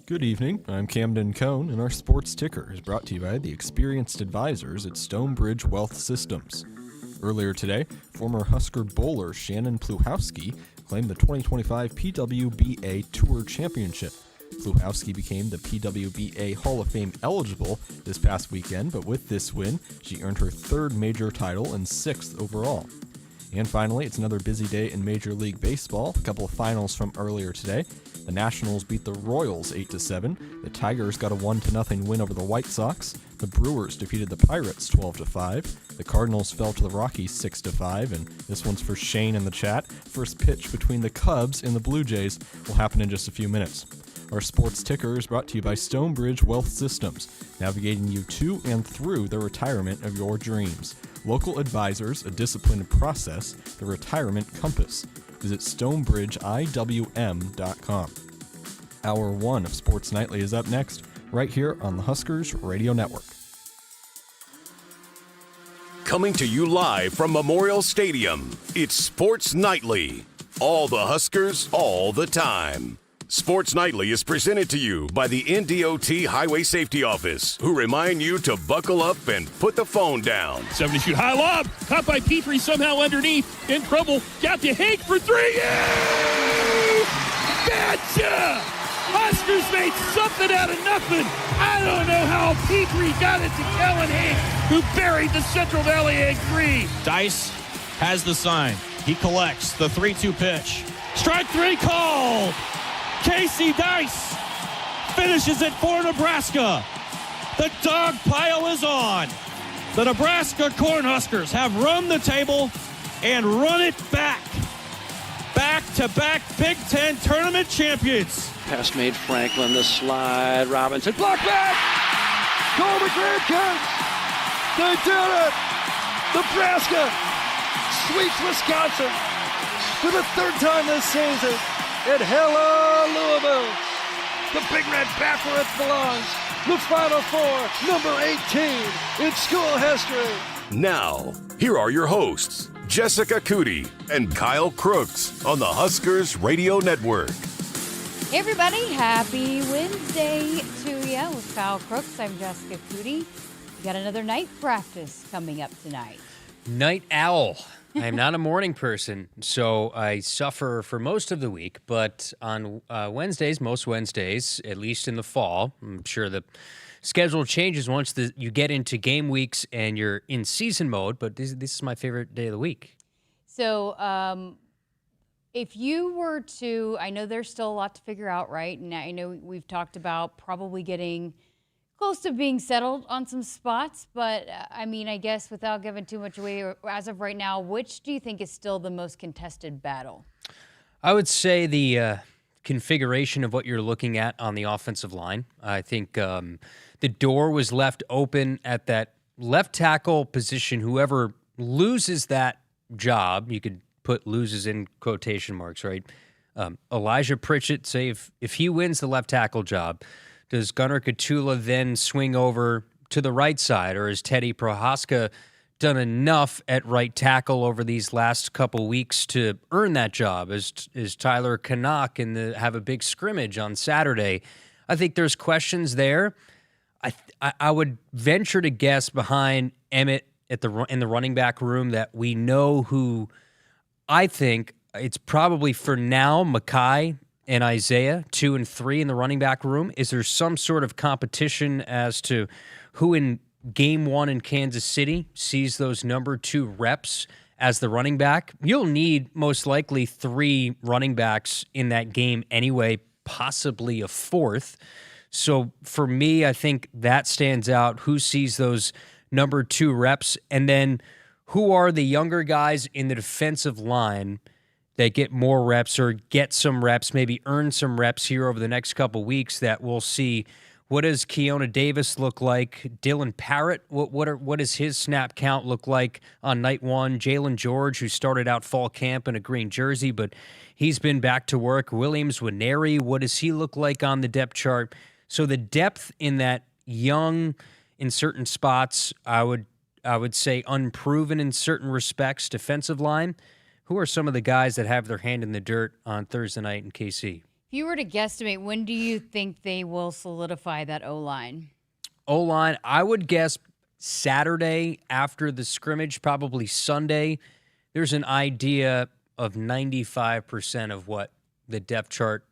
Good evening, I'm Camden Cohn, and our sports ticker is brought to you by the experienced advisors at Stonebridge Wealth Systems. Earlier today, former Husker bowler Shannon Pluhowski claimed the 2025 PWBA Tour Championship. Pluhowski became the PWBA Hall of Fame eligible this past weekend, but with this win, she earned her third major title and sixth overall. And finally, it's another busy day in Major League Baseball. A couple of finals from earlier today. The Nationals beat the Royals 8-7. The Tigers got a 1-0 win over the White Sox. The Brewers defeated the Pirates 12-5. The Cardinals fell to the Rockies 6-5. And this one's for Shane in the chat. First pitch between the Cubs and the Blue Jays will happen in just a few minutes. Our sports ticker is brought to you by Stonebridge Wealth Systems, navigating you to and through the retirement of your dreams. Local advisors, a disciplined process, the retirement compass. Visit stonebridgeiwm.com. Hour 1 of Sports Nightly is up next, right here on the Huskers Radio Network. Coming to you live from Memorial Stadium, it's Sports Nightly. All the Huskers, all the time. Sports Nightly is presented to you by the NDOT Highway Safety Office, who remind you to buckle up and put the phone down. 70 shoot high lob, caught by Petrie somehow underneath, in trouble, got to Hank for three. Yay! Gotcha! Huskers made something out of nothing. I don't know how Petrie got it to Kellen Hank, who buried the Central Valley Egg three. Dice has the sign. He collects the 3-2 pitch. Strike three called. Casey Dice finishes it for Nebraska. The dog pile is on. The Nebraska Cornhuskers have run the table and run it back. Back-to-back Big Ten tournament champions. Pass made Franklin, the slide, Robinson, block back! Call the grandkids! They did it! Nebraska sweeps Wisconsin for the third time this season. And hello, Louisville! The Big Red back where it belongs. The Final Four, number 18 in school history. Now, here are your hosts, Jessica Coody and Kyle Crooks on the Huskers Radio Network. Hey everybody, happy Wednesday to you with Kyle Crooks. I'm Jessica Coody. We got another night practice coming up tonight. Night owl. I am not a morning person, so I suffer for most of the week. But on Wednesdays, most Wednesdays, at least in the fall, I'm sure the schedule changes once you get into game weeks and you're in season mode. But this is my favorite day of the week. So if you were to, I know there's still a lot to figure out, right? And I know we've talked about probably getting close to being settled on some spots, but I mean, I guess without giving too much away, as of right now, which do you think is still the most contested battle? I would say the configuration of what you're looking at on the offensive line. I think the door was left open at that left tackle position. Whoever loses that job, you could put loses in quotation marks, right? Elijah Pritchett, say if he wins the left tackle job, does Gunnar Katula then swing over to the right side, or has Teddy Prohaska done enough at right tackle over these last couple weeks to earn that job? Is Tyler Canuck have a big scrimmage on Saturday? I think there's questions there. I would venture to guess behind Emmett in the running back room that we know who. I think it's probably for now Mackay and Isaiah, 2 and 3 in the running back room. Is there some sort of competition as to who in game 1 in Kansas City sees those number 2 reps as the running back? You'll need most likely 3 running backs in that game anyway, possibly a 4th. So for me, I think that stands out. Who sees those number 2 reps? And then who are the younger guys in the defensive line that get more reps or get some reps, maybe earn some reps here over the next couple weeks that we'll see? What does Keona Davis look like? Dylan Parrott, what does his snap count look like on night 1? Jalen George, who started out fall camp in a green jersey, but he's been back to work. Williams Winery, what does he look like on the depth chart? So the depth in that young, in certain spots, I would say unproven in certain respects, defensive line. Who are some of the guys that have their hand in the dirt on Thursday night in KC? If you were to guesstimate, when do you think they will solidify that O-line? O-line, I would guess Saturday after the scrimmage, probably Sunday. There's an idea of 95% of what the depth chart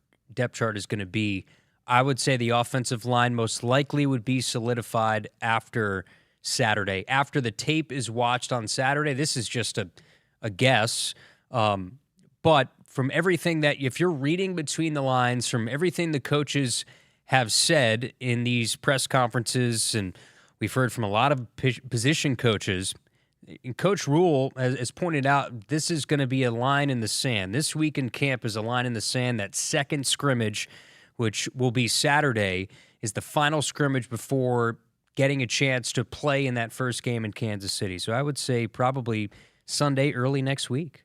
is going to be. I would say the offensive line most likely would be solidified after Saturday. After the tape is watched on Saturday, this is just a guess. But from everything that, if you're reading between the lines, from everything the coaches have said in these press conferences, and we've heard from a lot of position coaches, and Coach Rule has pointed out this is going to be a line in the sand. This week in camp is a line in the sand. That second scrimmage, which will be Saturday, is the final scrimmage before getting a chance to play in that first game in Kansas City. So I would say probably Sunday, early next week.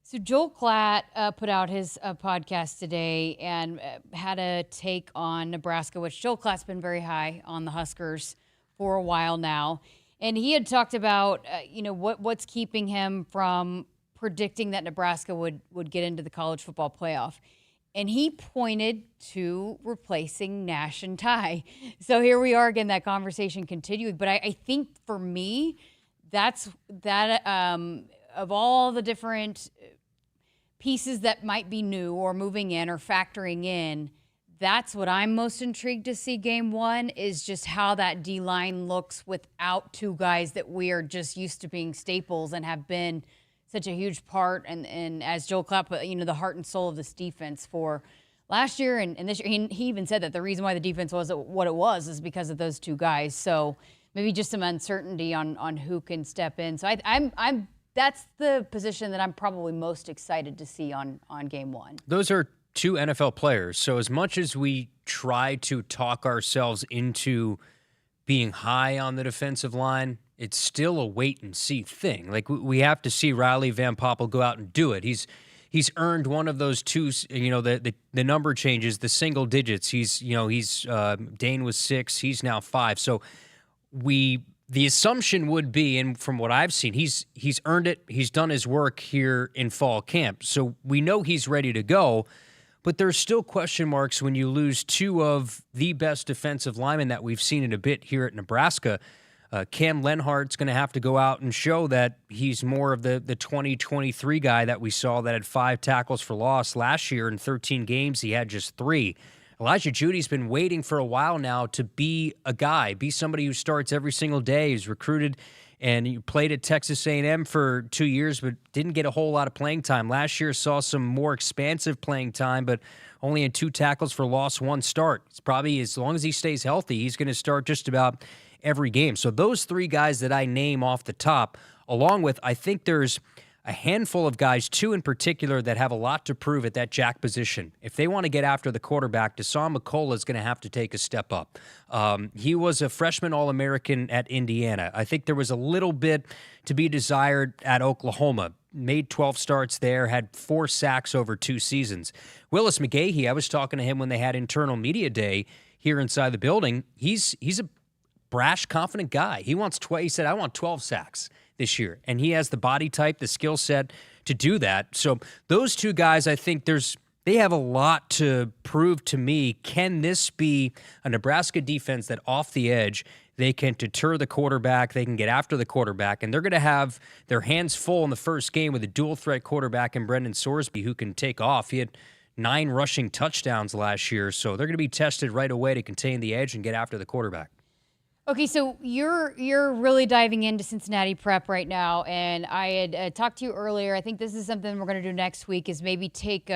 So Joel Klatt put out his podcast today and had a take on Nebraska, which Joel Klatt's been very high on the Huskers for a while now. And he had talked about, what's keeping him from predicting that Nebraska would get into the college football playoff. And he pointed to replacing Nash and Ty. So here we are again, that conversation continuing. But I think for me, that's of all the different pieces that might be new or moving in or factoring in, that's what I'm most intrigued to see game one, is just how that D-line looks without two guys that we are just used to being staples and have been such a huge part, and as Joel Klatt put, the heart and soul of this defense for last year and this year. He even said that the reason why the defense was what it was is because of those two guys. So maybe just some uncertainty on who can step in. So I'm that's the position that I'm probably most excited to see on game one. Those are two NFL players. So as much as we try to talk ourselves into being high on the defensive line, it's still a wait-and-see thing. Like, we have to see Riley Van Poppel go out and do it. He's earned one of those two, the number changes, the single digits. Dane was 6, he's now 5. So the assumption would be, and from what I've seen, he's earned it. He's done his work here in fall camp. So we know he's ready to go. But there's still question marks when you lose two of the best defensive linemen that we've seen in a bit here at Nebraska. Cam Lenhart's going to have to go out and show that he's more of the 2023 guy that we saw that had 5 tackles for loss last year. In 13 games, he had just 3. Elijah Judy's been waiting for a while now to be a guy, be somebody who starts every single day. He's recruited, and he played at Texas A&M for 2 years, but didn't get a whole lot of playing time. Last year saw some more expansive playing time, but only in 2 tackles for loss, 1 start. It's probably, as long as he stays healthy, he's going to start just about every game. So those 3 guys that I name off the top, along with, I think there's a handful of guys, 2 in particular, that have a lot to prove at that jack position. If they want to get after the quarterback, Deshaun McCullough is going to have to take a step up. He was a freshman All-American at Indiana. I think there was a little bit to be desired at Oklahoma. Made 12 starts there, had 4 sacks over 2 seasons. Willis McGahee, I was talking to him when they had internal media day here inside the building. He's a brash, confident guy. He said, I want 12 sacks this year. And he has the body type, the skill set to do that. So those 2 guys, I think they have a lot to prove to me. Can this be a Nebraska defense that off the edge, they can deter the quarterback, they can get after the quarterback, and they're going to have their hands full in the first game with a dual threat quarterback in Brendan Sorsby who can take off. He had 9 rushing touchdowns last year, so they're going to be tested right away to contain the edge and get after the quarterback. Okay, so you're really diving into Cincinnati prep right now, and I had talked to you earlier. I think this is something we're going to do next week, is maybe take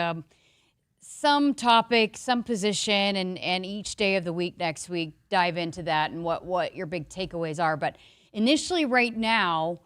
some topic, some position, and each day of the week next week dive into that and what your big takeaways are. But initially right now,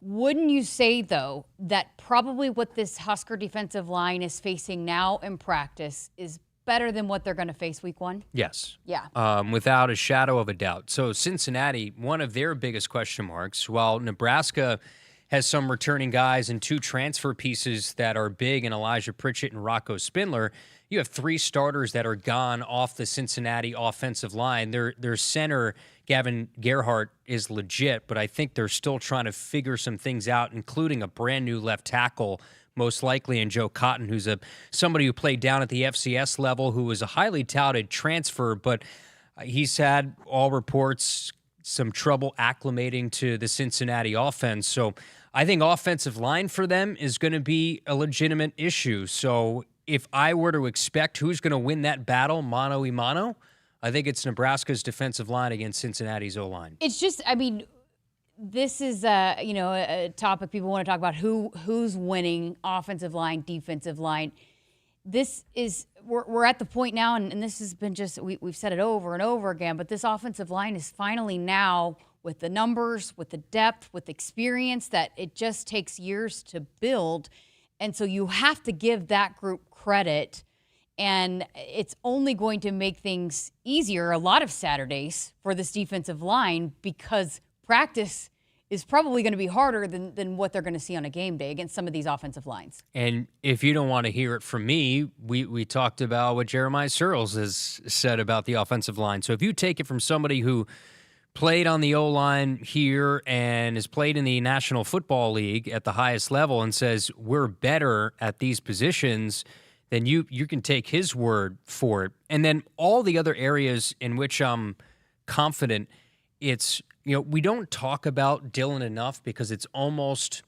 wouldn't you say, though, that probably what this Husker defensive line is facing now in practice is better than what they're going to face week 1? Yes. Yeah. Without a shadow of a doubt. So Cincinnati, one of their biggest question marks, while Nebraska has some returning guys and 2 transfer pieces that are big in Elijah Pritchett and Rocco Spindler, you have 3 starters that are gone off the Cincinnati offensive line. Their center, Gavin Gerhardt, is legit, but I think they're still trying to figure some things out, including a brand new left tackle most likely, and Joe Cotton, who's somebody who played down at the FCS level, who was a highly touted transfer, but he's had, all reports, some trouble acclimating to the Cincinnati offense. So I think offensive line for them is going to be a legitimate issue. So if I were to expect who's going to win that battle, mano a mano, I think it's Nebraska's defensive line against Cincinnati's O-line. It's just, I mean, this is a topic people want to talk about, who's winning, offensive line, defensive line. This is, we're at the point now, and this has been just, we've said it over and over again, but this offensive line is finally now, with the numbers, with the depth, with experience, that it just takes years to build. And so you have to give that group credit, and it's only going to make things easier a lot of Saturdays for this defensive line, because practice is probably going to be harder than what they're going to see on a game day against some of these offensive lines. And if you don't want to hear it from me, we talked about what Jeremiah Searles has said about the offensive line. So if you take it from somebody who played on the O-line here and has played in the National Football League at the highest level and says we're better at these positions, then you can take his word for it. And then all the other areas in which I'm confident, it's, we don't talk about Dylan enough because it's almost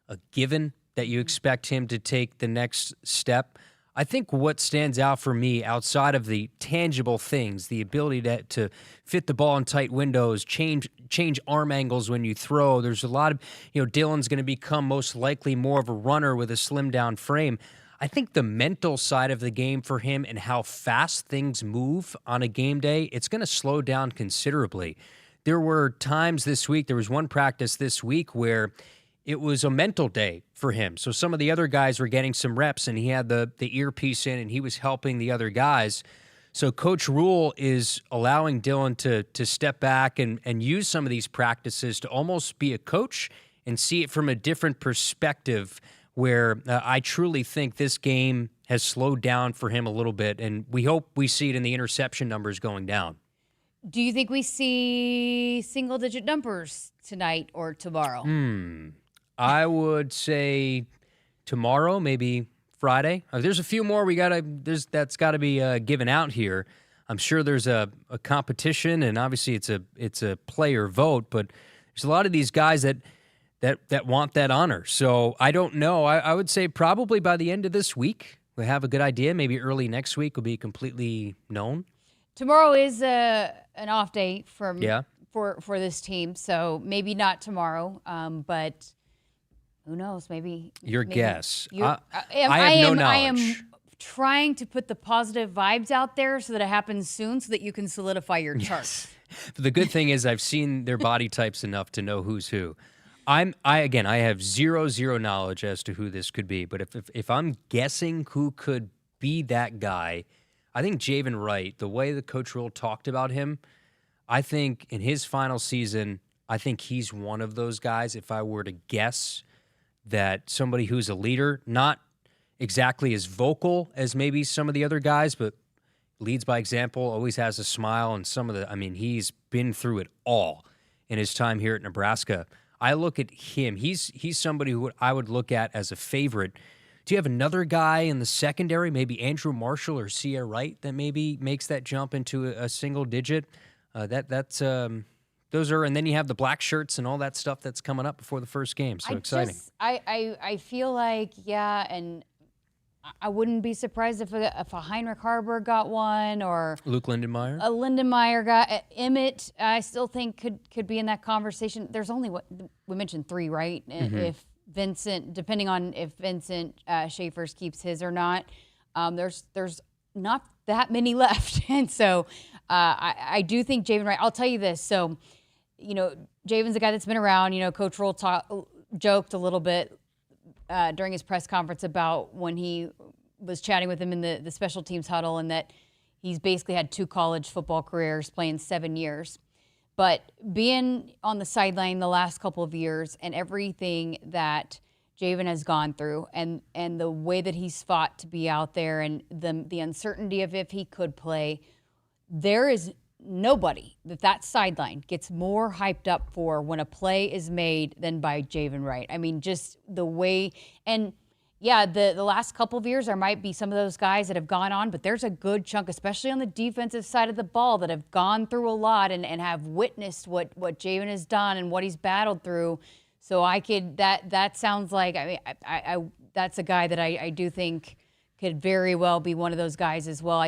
a given that you expect him to take the next step. I think what stands out for me outside of the tangible things, the ability to fit the ball in tight windows, change arm angles when you throw. There's a lot of, Dylan's going to become most likely more of a runner with a slim down frame. I think the mental side of the game for him and how fast things move on a game day, it's going to slow down considerably. There were times this week, there was one practice this week where it was a mental day for him. So some of the other guys were getting some reps, and he had the earpiece in, and he was helping the other guys. So Coach Rule is allowing Dylan to step back and use some of these practices to almost be a coach and see it from a different perspective, where I truly think this game has slowed down for him a little bit, and we hope we see it in the interception numbers going down. Do you think we see single-digit numbers tonight or tomorrow? I would say tomorrow, maybe Friday. There's a few more that's got to be given out here. I'm sure there's a competition, and obviously it's a player vote, but there's a lot of these guys that want that honor. So I don't know. I would say probably by the end of this week, we'll have a good idea. Maybe early next week will be completely known. Tomorrow is an off day for this team, so maybe not tomorrow, but who knows? Maybe your guess. I have no knowledge. I am trying to put the positive vibes out there so that it happens soon, so that you can solidify your chart. Yes. But the good thing is I've seen their body types enough to know who's who. I have zero knowledge as to who this could be, but if I'm guessing who could be that guy, I think Javen Wright, the way the Coach Rule talked about him, I think in his final season, I think he's one of those guys, if I were to guess, that somebody who's a leader, not exactly as vocal as maybe some of the other guys, but leads by example, always has a smile, and he's been through it all in his time here at Nebraska. I look at him. He's somebody who I would look at as a favorite. Do you have another guy in the secondary, maybe Andrew Marshall or Sia Wright, that maybe makes that jump into a single digit? Those are, and then you have the black shirts and all that stuff that's coming up before the first game. So exciting. I feel like, and I wouldn't be surprised if a Heinrich Harburg got one, or Luke Lindenmeyer. A Lindenmeyer got Emmett. I still think could be in that conversation. There's only we mentioned 3, right? Mm-hmm. If Vincent, depending on if Vincent Schaefer's keeps his or not, there's not that many left, and so I do think Javen Wright. I'll tell you this. So, Javen's a guy that's been around. Coach Rule joked a little bit during his press conference about when he was chatting with him in the special teams huddle, and that he's basically had 2 college football careers, playing 7 years. But being on the sideline the last couple of years, and everything that Javen has gone through, and the way that he's fought to be out there, and the uncertainty of if he could play, there is nobody that sideline gets more hyped up for when a play is made than by Javen Wright. I mean, just the way, and yeah, the last couple of years, there might be some of those guys that have gone on, but there's a good chunk, especially on the defensive side of the ball, that have gone through a lot and have witnessed what Javen has done and what he's battled through. So that sounds like, I that's a guy that I do think could very well be one of those guys as well.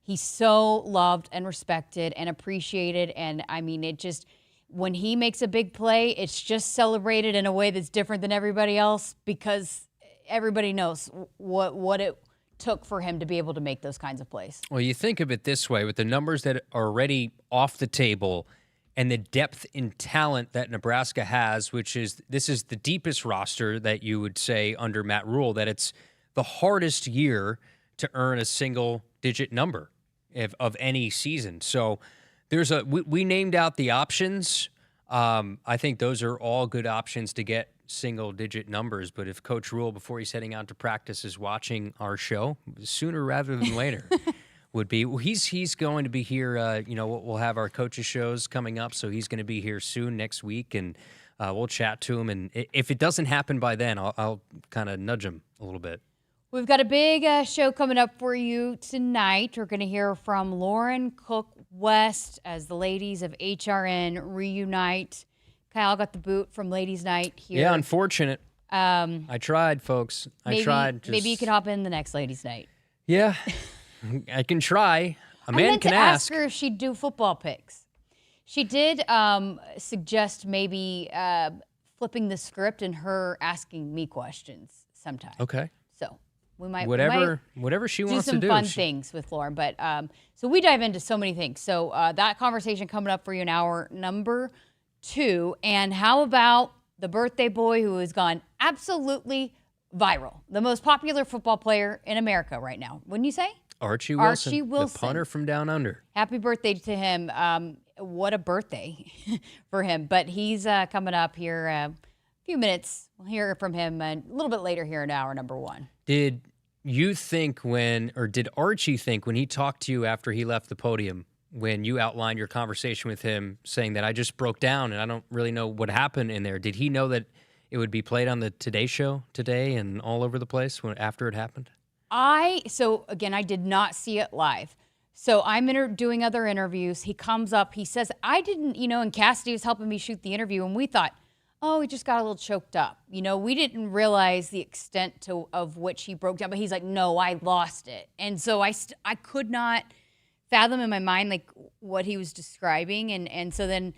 He's so loved and respected and appreciated. And I mean, when he makes a big play, it's just celebrated in a way that's different than everybody else, because everybody knows what it took for him to be able to make those kinds of plays. Well, you think of it this way, with the numbers that are already off the table and the depth in talent that Nebraska has, this is the deepest roster that you would say under Matt Rule, that it's the hardest year to earn a single-digit number of any season. So we named out the options. I think those are all good options to get single-digit numbers. But if Coach Rule, before he's heading out to practice, is watching our show, sooner rather than later, would be. Well, he's going to be here. We'll have our coaches shows coming up, so he's going to be here soon next week, and we'll chat to him. And if it doesn't happen by then, I'll kind of nudge him a little bit. We've got a big show coming up for you tonight. We're going to hear from Lauren Cook West as the ladies of HRN reunite. Kyle got the boot from Ladies Night here. Yeah, unfortunate. I tried, folks. I tried. Maybe you could hop in the next Ladies Night. Yeah, I can try. I meant to ask her if she'd do football picks. She did suggest maybe flipping the script and her asking me questions sometime. Okay. So we might whatever she wants to do. Do some fun things with Lauren. But so we dive into so many things. So that conversation coming up for you in hour number 2. And how about the birthday boy who has gone absolutely viral, the most popular football player in America right now? Wouldn't you say? Archie Wilson, the punter from down under. Happy birthday to him. What a birthday for him. But he's coming up here a few minutes. We'll hear from him a little bit later here in hour number 1. Did you think did Archie think when he talked to you after he left the podium, when you outlined your conversation with him, saying that I just broke down and I don't really know what happened in there, did he know that it would be played on the Today Show today and all over the place after it happened? So again, I did not see it live. So I'm doing other interviews. He comes up, he says, I didn't, and Cassidy was helping me shoot the interview, and we thought, oh, he just got a little choked up. We didn't realize the extent of which he broke down, but he's like, no, I lost it. And so I could not fathom in my mind like what he was describing. And so then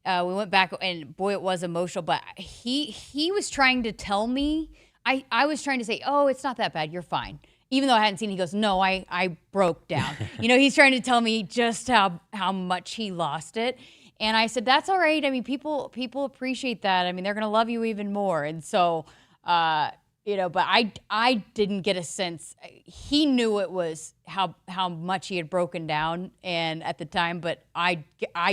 we went back, and boy, it was emotional, but he was trying to tell me, I was trying to say, oh, it's not that bad, you're fine. Even though I hadn't seen it, he goes, no, I broke down. He's trying to tell me just how much he lost it. And I said, that's all right. I mean, people appreciate that. I mean, they're going to love you even more. And so, but I didn't get a sense. He knew it was how much he had broken down and at the time, but I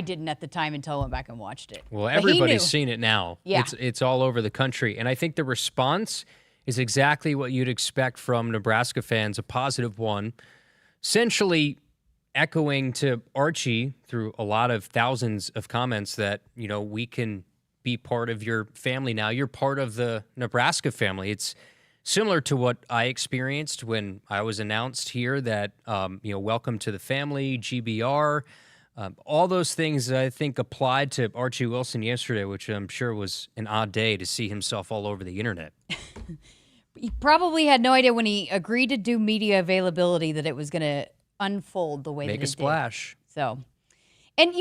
didn't at the time until I went back and watched it. Well, everybody's seen it now. Yeah. It's all over the country. And I think the response is exactly what you'd expect from Nebraska fans, a positive one. Essentially echoing to Archie through a lot of thousands of comments that, we can be part of your family now. You're part of the Nebraska family. It's similar to what I experienced when I was announced here that, welcome to the family, GBR. All those things that I think applied to Archie Wilson yesterday, which I'm sure was an odd day to see himself all over the internet. He probably had no idea when he agreed to do media availability that it was going to unfold the way that it did. Make a splash. So, and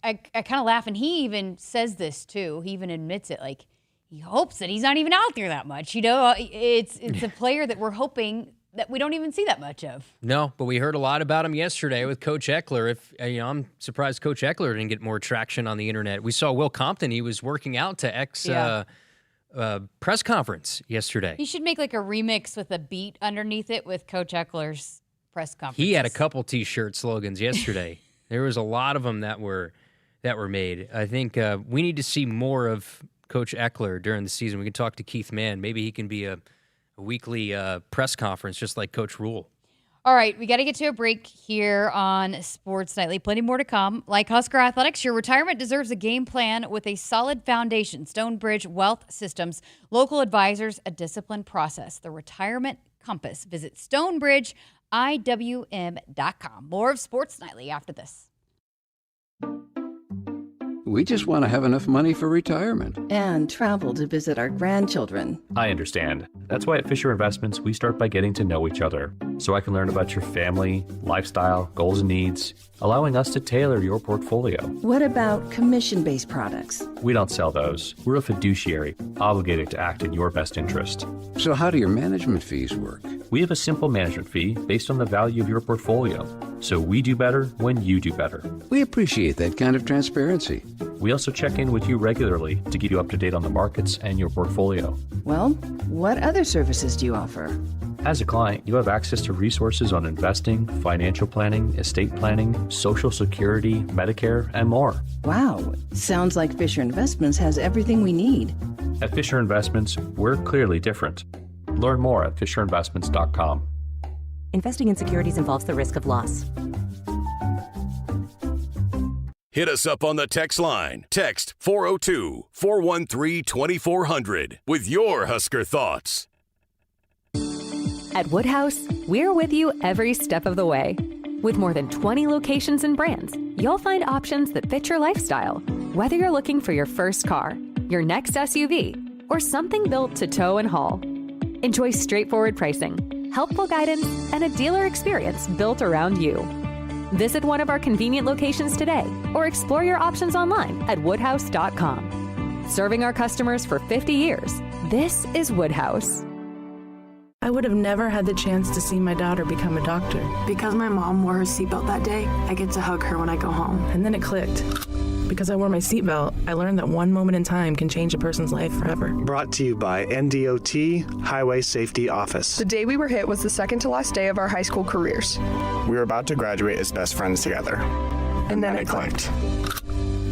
I kind of laugh, and he even says this too. He even admits it, like he hopes that he's not even out there that much. It's a player that we're hoping that we don't even see that much of. No, but we heard a lot about him yesterday with Coach Eckler. I'm surprised Coach Eckler didn't get more traction on the internet. We saw Will Compton. He was working out to press conference yesterday. He should make like a remix with a beat underneath it with Coach Eckler's press conference. He had a couple T-shirt slogans yesterday. There was a lot of them that were made. I think we need to see more of Coach Eckler during the season. We can talk to Keith Mann. Maybe he can be a weekly press conference just like Coach Rule. All right, we got to get to a break here on Sports Nightly. Plenty more to come. Like Husker Athletics, your retirement deserves a game plan with a solid foundation. Stonebridge Wealth Systems, local advisors, a disciplined process. The Retirement Compass. Visit StonebridgeIWM.com. More of Sports Nightly after this. We just want to have enough money for retirement. And travel to visit our grandchildren. I understand. That's why at Fisher Investments, we start by getting to know each other, so I can learn about your family, lifestyle, goals, and needs, allowing us to tailor your portfolio. What about commission-based products? We don't sell those. We're a fiduciary, obligated to act in your best interest. So how do your management fees work? We have a simple management fee based on the value of your portfolio, so we do better when you do better. We appreciate that kind of transparency. We also check in with you regularly to keep you up to date on the markets and your portfolio. Well, what other services do you offer? As a client, you have access to resources on investing, financial planning, estate planning, Social Security, Medicare, and more. Wow, sounds like Fisher Investments has everything we need. At Fisher Investments, we're clearly different. Learn more at FisherInvestments.com. Investing in securities involves the risk of loss. Hit us up on the text line. Text 402-413-2400 with your Husker thoughts. At Woodhouse, we're with you every step of the way. With more than 20 locations and brands, you'll find options that fit your lifestyle. Whether you're looking for your first car, your next SUV, or something built to tow and haul. Enjoy straightforward pricing, helpful guidance, and a dealer experience built around you. Visit one of our convenient locations today or explore your options online at woodhouse.com. Serving our customers for 50 years, this is Woodhouse. I would have never had the chance to see my daughter become a doctor. Because my mom wore her seatbelt that day, I get to hug her when I go home. And then it clicked. Because I wore my seatbelt, I learned that one moment in time can change a person's life forever. Brought to you by NDOT Highway Safety Office. The day we were hit was the second to last day of our high school careers. We were about to graduate as best friends together. And then it clicked.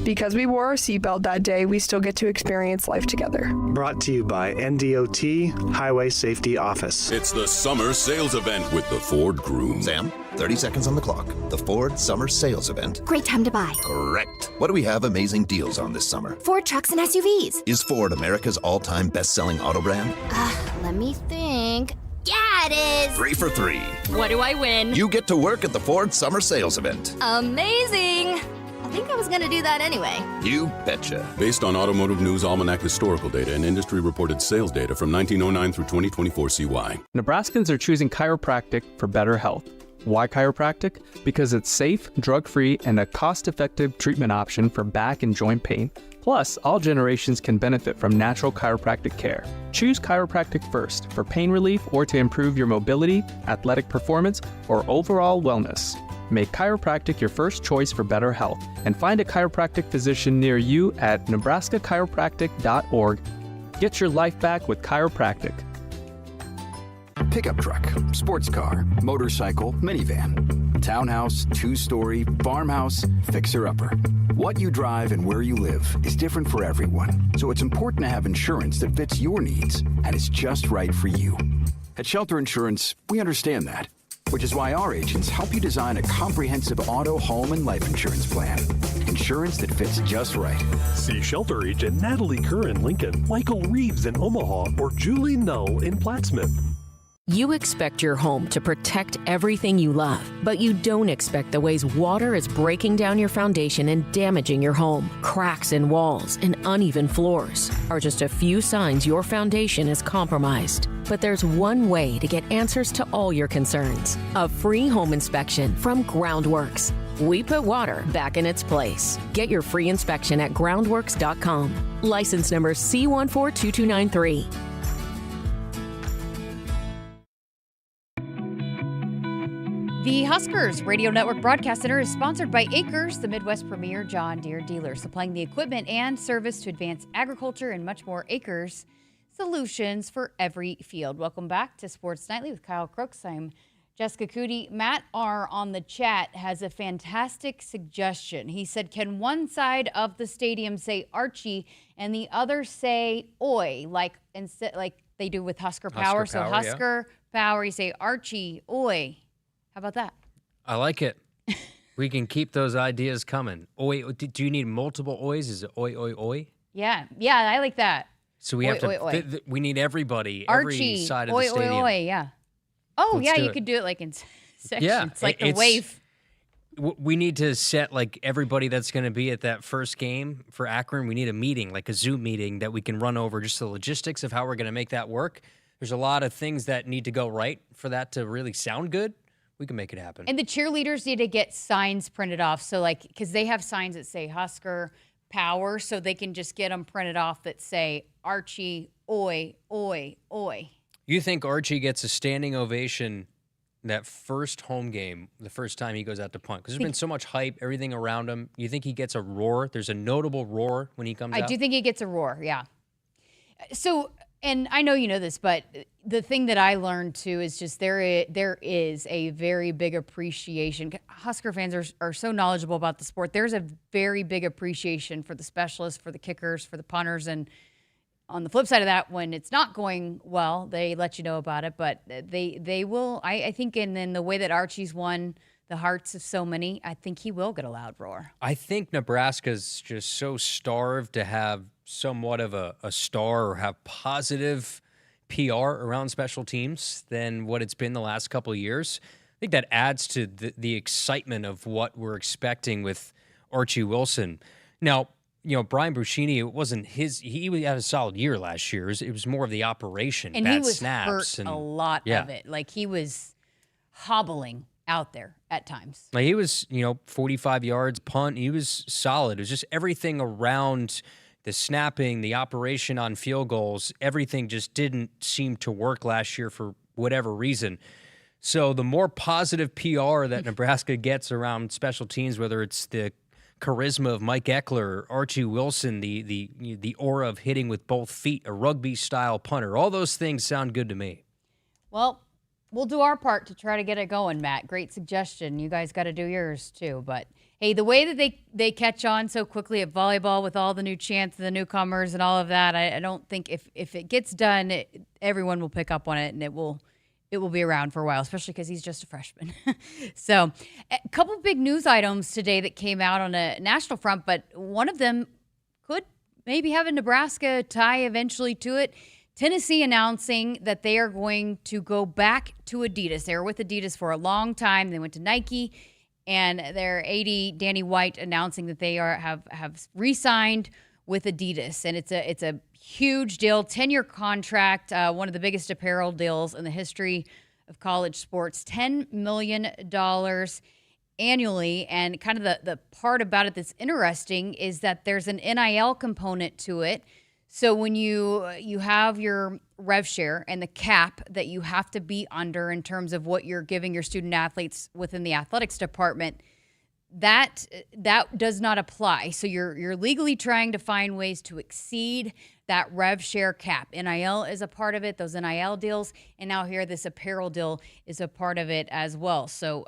Because we wore our seatbelt that day, we still get to experience life together. Brought to you by NDOT Highway Safety Office. It's the summer sales event with the Ford Groom. Sam, 30 seconds on the clock. The Ford Summer Sales Event. Great time to buy. Correct. What do we have amazing deals on this summer? Ford trucks and SUVs. Is Ford America's all-time best-selling auto brand? Let me think. Yeah, it is. 3 for 3. What do I win? You get to work at the Ford Summer Sales Event. Amazing. I think I was going to do that anyway. You betcha. Based on Automotive News Almanac historical data and industry-reported sales data from 1909 through 2024 CY. Nebraskans are choosing chiropractic for better health. Why chiropractic? Because it's safe, drug-free, and a cost-effective treatment option for back and joint pain. Plus, all generations can benefit from natural chiropractic care. Choose chiropractic first for pain relief or to improve your mobility, athletic performance, or overall wellness. Make chiropractic your first choice for better health and find a chiropractic physician near you at nebraskachiropractic.org. Get your life back with chiropractic. Pickup truck, sports car, motorcycle, minivan, townhouse, two-story, farmhouse, fixer-upper. What you drive and where you live is different for everyone, so it's important to have insurance that fits your needs and is just right for you. At Shelter Insurance, we understand that, which is why our agents help you design a comprehensive auto, home, and life insurance plan. Insurance that fits just right. See Shelter Agent Natalie Kerr in Lincoln, Michael Reeves in Omaha, or Julie Null in Plattsmouth. You expect your home to protect everything you love, but you don't expect the ways water is breaking down your foundation and damaging your home. Cracks in walls and uneven floors are just a few signs your foundation is compromised. But there's one way to get answers to all your concerns. A free home inspection from Groundworks. We put water back in its place. Get your free inspection at groundworks.com. License number C142293. The Huskers Radio Network Broadcast Center is sponsored by Akrs, the Midwest premier John Deere dealer, supplying the equipment and service to advance agriculture and much more. Akrs, solutions for every field. Welcome back to Sports Nightly with Kyle Crooks. I'm Jessica Coody. Matt R. on the chat has a fantastic suggestion. He said, can one side of the stadium say Archie and the other say Oi, like they do with Husker Power? Husker So Power, Husker Power, you say Archie, Oi. How about that? I like it. We can keep those ideas coming. Oi, do you need multiple oys? Is it oi, oi, oi? Yeah, I like that. So we have to. We need everybody, Archie, every side of oi, the stadium. Oi, oi, yeah. Oh, Let's yeah, do you it. could do it like in sections, Yeah, like the wave. We need to set like everybody that's going to be at that first game for Akron. We need a meeting, like a Zoom meeting that we can run over just the logistics of how we're going to make that work. There's a lot of things that need to go right for that to really sound good. We can make it happen. And the cheerleaders need to get signs printed off. So, like, because they have signs that say Husker Power, so they can just get them printed off that say Archie, oi, oi, oi. You think Archie gets a standing ovation that first home game, the first time he goes out to punt? Because there's been so much hype, everything around him. You think he gets a roar? There's a notable roar when he comes out? I do think he gets a roar, yeah. So, and I know you know this, but the thing that I learned too is just there is a very big appreciation. Husker fans are so knowledgeable about the sport. There's a very big appreciation for the specialists, for the kickers, for the punters. And on the flip side of that, when it's not going well, they let you know about it. But they will, I think, and in the way that Archie's won the hearts of so many, I think he will get a loud roar. I think Nebraska's just so starved to have somewhat of a star or have positive PR around special teams than what it's been the last couple of years. I think that adds to the excitement of what we're expecting with Archie Wilson. Now, you know, Brian Buscini, it wasn't his. He had a solid year last year. It was more of the operation, and bad he was snaps, hurt and a lot of it. Like he was hobbling out there at times. Like he was, 45 yards punt. He was solid. It was just everything around the snapping, the operation on field goals. Everything just didn't seem to work last year for whatever reason. So the more positive PR that Nebraska gets around special teams, whether it's the charisma of Mike Eckler, Archie Wilson, the aura of hitting with both feet, a rugby-style punter, all those things sound good to me. Well, we'll do our part to try to get it going, Matt. Great suggestion. You guys got to do yours, too. But, hey, the way that they catch on so quickly at volleyball with all the new chants, the newcomers and all of that, I don't think if it gets done, everyone will pick up on it, and it will be around for a while, especially because he's just a freshman. So a couple big news items today that came out on a national front, but one of them could maybe have a Nebraska tie eventually to it. Tennessee announcing that they are going to go back to Adidas. They were with Adidas for a long time. They went to Nike, and their AD, Danny White, announcing that they have re-signed with Adidas. And it's a huge deal, 10-year contract, one of the biggest apparel deals in the history of college sports, $10 million annually. And kind of the part about it that's interesting is that there's an NIL component to it. So when you have your rev share and the cap that you have to be under in terms of what you're giving your student athletes within the athletics department, that does not apply. So you're legally trying to find ways to exceed that rev share cap. NIL is a part of it, those NIL deals, and now here this apparel deal is a part of it as well. So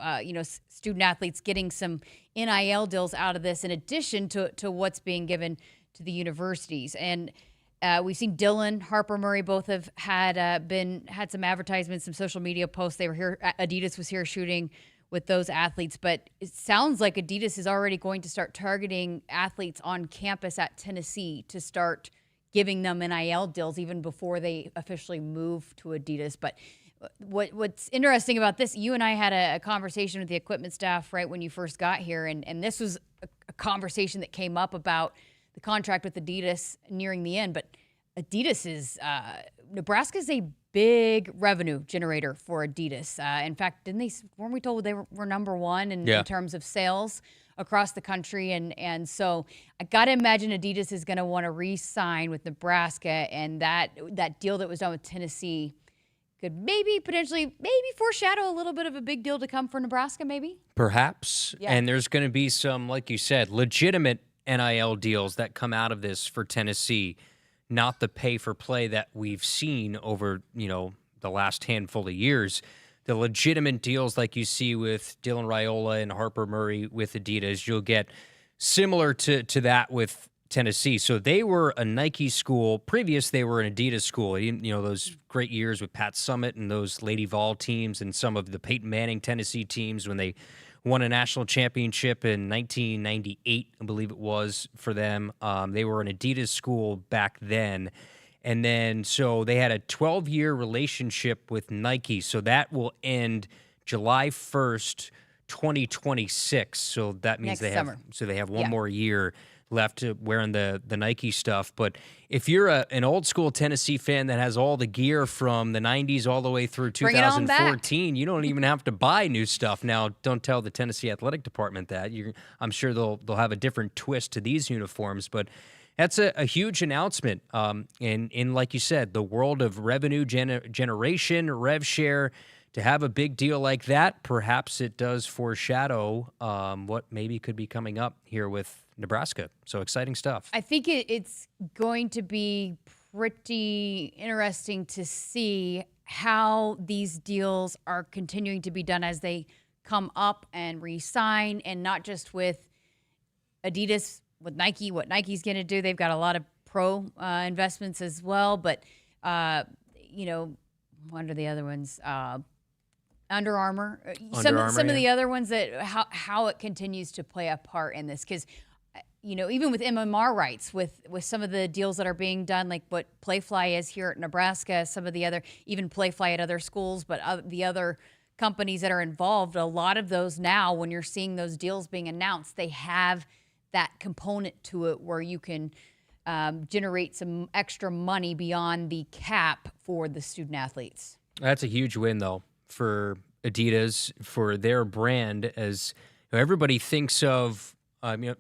student athletes getting some NIL deals out of this in addition to what's being given to the universities. And we've seen Dylan, Harper Murray both have had some advertisements, some social media posts. They were here. Adidas was here shooting with those athletes, but it sounds like Adidas is already going to start targeting athletes on campus at Tennessee to start giving them NIL deals even before they officially move to Adidas. But what's interesting about this, you and I had a conversation with the equipment staff right when you first got here, and this was a conversation that came up about the contract with Adidas nearing the end. But Adidas is Nebraska is a big revenue generator for Adidas. In fact, weren't we told they were number one in terms of sales across the country? And so I got to imagine Adidas is going to want to re-sign with Nebraska, and that deal that was done with Tennessee could maybe foreshadow a little bit of a big deal to come for Nebraska, maybe? Perhaps. Yeah. And there's going to be some, like you said, legitimate NIL deals that come out of this for Tennessee, not the pay-for-play that we've seen over, the last handful of years. The legitimate deals like you see with Dylan Raiola and Harper Murray with Adidas, you'll get similar to that with Tennessee. So they were a Nike school. Previous, they were an Adidas school. You know, those great years with Pat Summitt and those Lady Vol teams and some of the Peyton Manning Tennessee teams when they won a national championship in 1998, I believe it was, for them. They were an Adidas school back then. And then, so they had a 12-year relationship with Nike. So that will end July 1st, 2026. So that means they have one more year left to wearing the Nike stuff. But if you're an old school Tennessee fan that has all the gear from the 90s all the way through 2014, you don't even have to buy new stuff. Now, don't tell the Tennessee Athletic Department that. I'm sure they'll have a different twist to these uniforms, but that's a huge announcement. In like you said, the world of revenue generation, rev share, to have a big deal like that, perhaps it does foreshadow what maybe could be coming up here with Nebraska. So exciting stuff. I think it's going to be pretty interesting to see how these deals are continuing to be done as they come up and re-sign, and not just with Adidas, with Nike, what Nike's going to do. They've got a lot of pro investments as well, but, what are the other ones? Under Armour. Some of the other ones that how it continues to play a part in this, because even with MMR rights, with some of the deals that are being done, like what Playfly is here at Nebraska, some of the other, even Playfly at other schools, but the other companies that are involved, a lot of those now, when you're seeing those deals being announced, they have that component to it where you can generate some extra money beyond the cap for the student athletes. That's a huge win, though, for Adidas, for their brand. As everybody thinks of,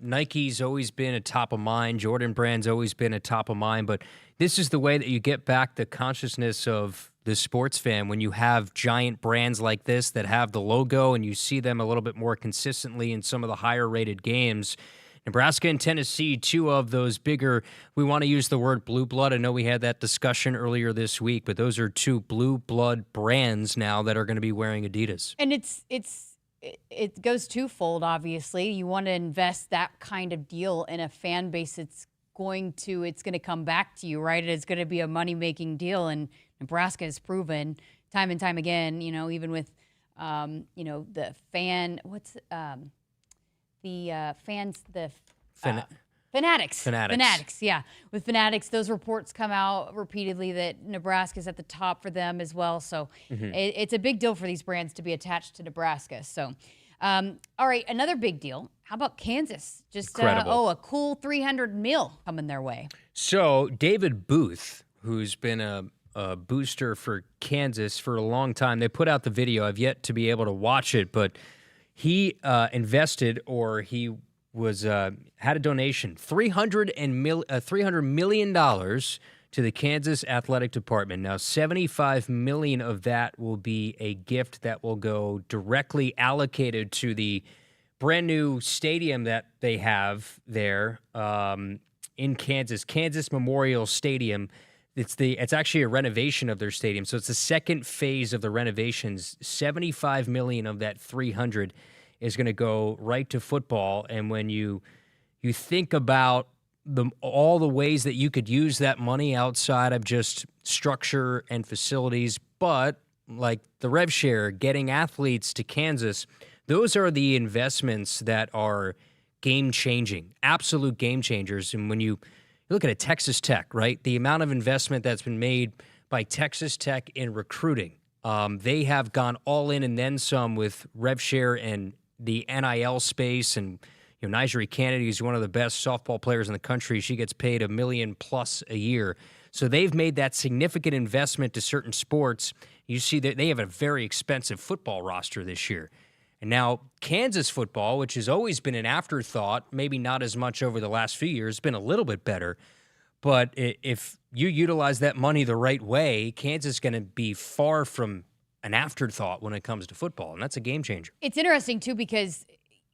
Nike's always been a top of mind. Jordan Brand's always been a top of mind. But this is the way that you get back the consciousness of the sports fan when you have giant brands like this that have the logo and you see them a little bit more consistently in some of the higher-rated games. Nebraska and Tennessee, two of those bigger, we want to use the word blue blood. I know we had that discussion earlier this week, but those are two blue blood brands now that are going to be wearing Adidas. And it goes twofold, obviously. You want to invest that kind of deal in a fan base. It's going to come back to you, right? It's going to be a money-making deal, and Nebraska has proven time and time again, even with, the fan, Fanatics, yeah. With Fanatics, those reports come out repeatedly that Nebraska's at the top for them as well. So it's a big deal for these brands to be attached to Nebraska. So, all right, another big deal. How about Kansas? Just a cool $300 million coming their way. So David Booth, who's been a booster for Kansas for a long time, they put out the video. I've yet to be able to watch it, but he invested, or he was had a donation, $300 million to the Kansas Athletic Department. Now, $75 million of that will be a gift that will go directly allocated to the brand new stadium that they have there in Kansas Memorial Stadium. It's actually a renovation of their stadium, so it's the second phase of the renovations. $75 million of that $300 is going to go right to football. And when you think about all the ways that you could use that money outside of just structure and facilities, but like the rev share, getting athletes to Kansas, those are the investments that are game-changing, absolute game changers. And when you look at a Texas Tech, right? The amount of investment that's been made by Texas Tech in recruiting. They have gone all in and then some with rev share and the NIL space. And Nigeri Kennedy is one of the best softball players in the country. She gets paid $1 million+ a year. So they've made that significant investment to certain sports. You see that they have a very expensive football roster this year. And now Kansas football, which has always been an afterthought, maybe not as much over the last few years, been a little bit better. But if you utilize that money the right way, Kansas is going to be far from an afterthought when it comes to football, and that's a game changer. It's interesting, too, because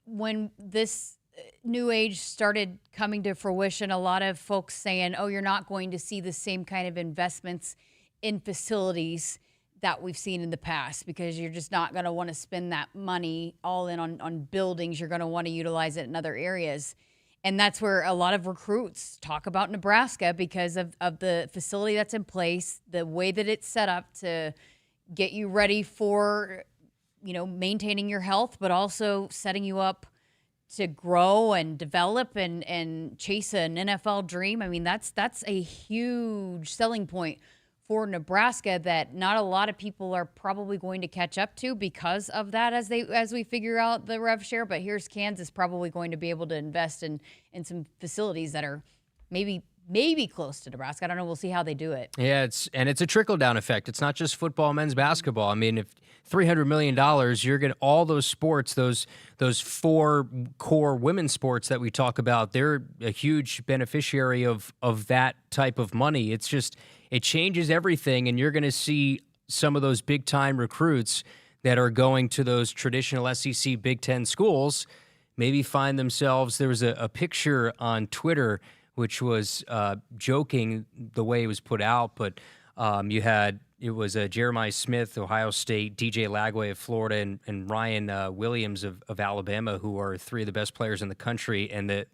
when this new age started coming to fruition, a lot of folks saying, you're not going to see the same kind of investments in facilities that we've seen in the past, because you're just not going to want to spend that money all in on buildings. You're going to want to utilize it in other areas. And that's where a lot of recruits talk about Nebraska because of the facility that's in place, the way that it's set up to get you ready for, maintaining your health, but also setting you up to grow and develop and chase an NFL dream. I mean, that's a huge selling point for Nebraska that not a lot of people are probably going to catch up to because of that as we figure out the rev share. But here's Kansas probably going to be able to invest in some facilities that are maybe close to Nebraska. I don't know. We'll see how they do it. Yeah, it's a trickle-down effect. It's not just football, men's basketball. I mean, if $300 million, you're going to all those sports, those 4 core women's sports that we talk about, they're a huge beneficiary of that type of money. It's just, it changes everything, and you're going to see some of those big-time recruits that are going to those traditional SEC Big Ten schools maybe find themselves. There was a picture on Twitter which was joking the way it was put out, but it was Jeremiah Smith, Ohio State, DJ Lagway of Florida, and Ryan Williams of Alabama, who are 3 of the best players in the country, and the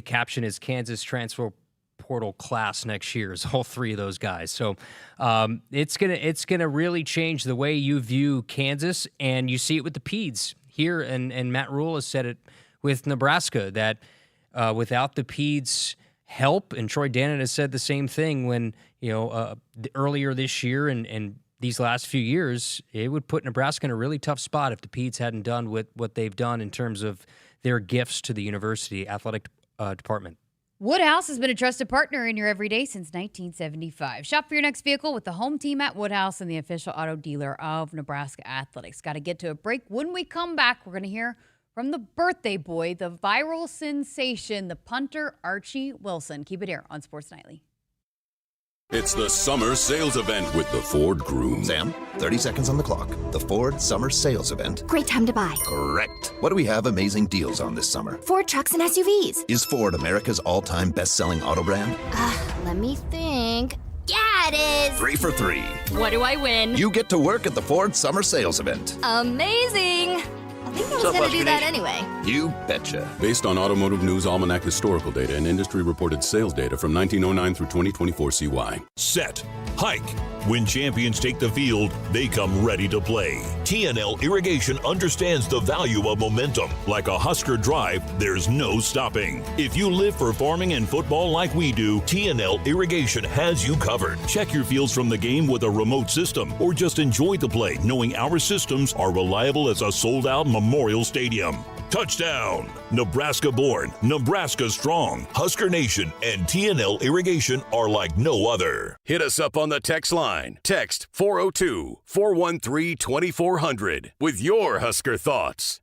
caption is Kansas transfer portal class next year is all 3 of those guys. So it's gonna really change the way you view Kansas, and you see it with the Peds here, and Matt Rule has said it with Nebraska that without the Peds help, and Troy Dannon has said the same thing when, earlier this year and these last few years, it would put Nebraska in a really tough spot if the Peds hadn't done what they've done in terms of their gifts to the university athletic department. Woodhouse has been a trusted partner in your everyday since 1975. Shop for your next vehicle with the home team at Woodhouse and the official auto dealer of Nebraska Athletics. Got to get to a break. When we come back, we're going to hear from the birthday boy, the viral sensation, the punter, Archie Wilson. Keep it here on Sports Nightly. It's the summer sales event with the Ford Groom. Sam, 30 seconds on the clock. The Ford Summer Sales Event. Great time to buy. Correct. What do we have amazing deals on this summer? Ford trucks and SUVs. Is Ford America's all-time best-selling auto brand? Let me think. Yeah, it is. 3 for 3. What do I win? You get to work at the Ford Summer Sales Event. Amazing. I think I was going to do that anyway. You betcha. Based on Automotive News Almanac historical data and industry-reported sales data from 1909 through 2024 CY. Set. Hike. When champions take the field, they come ready to play. TNL Irrigation understands the value of momentum. Like a Husker drive, there's no stopping. If you live for farming and football like we do, TNL Irrigation has you covered. Check your fields from the game with a remote system, or just enjoy the play knowing our systems are reliable as a sold-out Memorial Stadium. Touchdown! Nebraska born, Nebraska strong. Husker Nation and TNL Irrigation are like no other. Hit us up on the text line. Text 402-413-2400 with your Husker thoughts.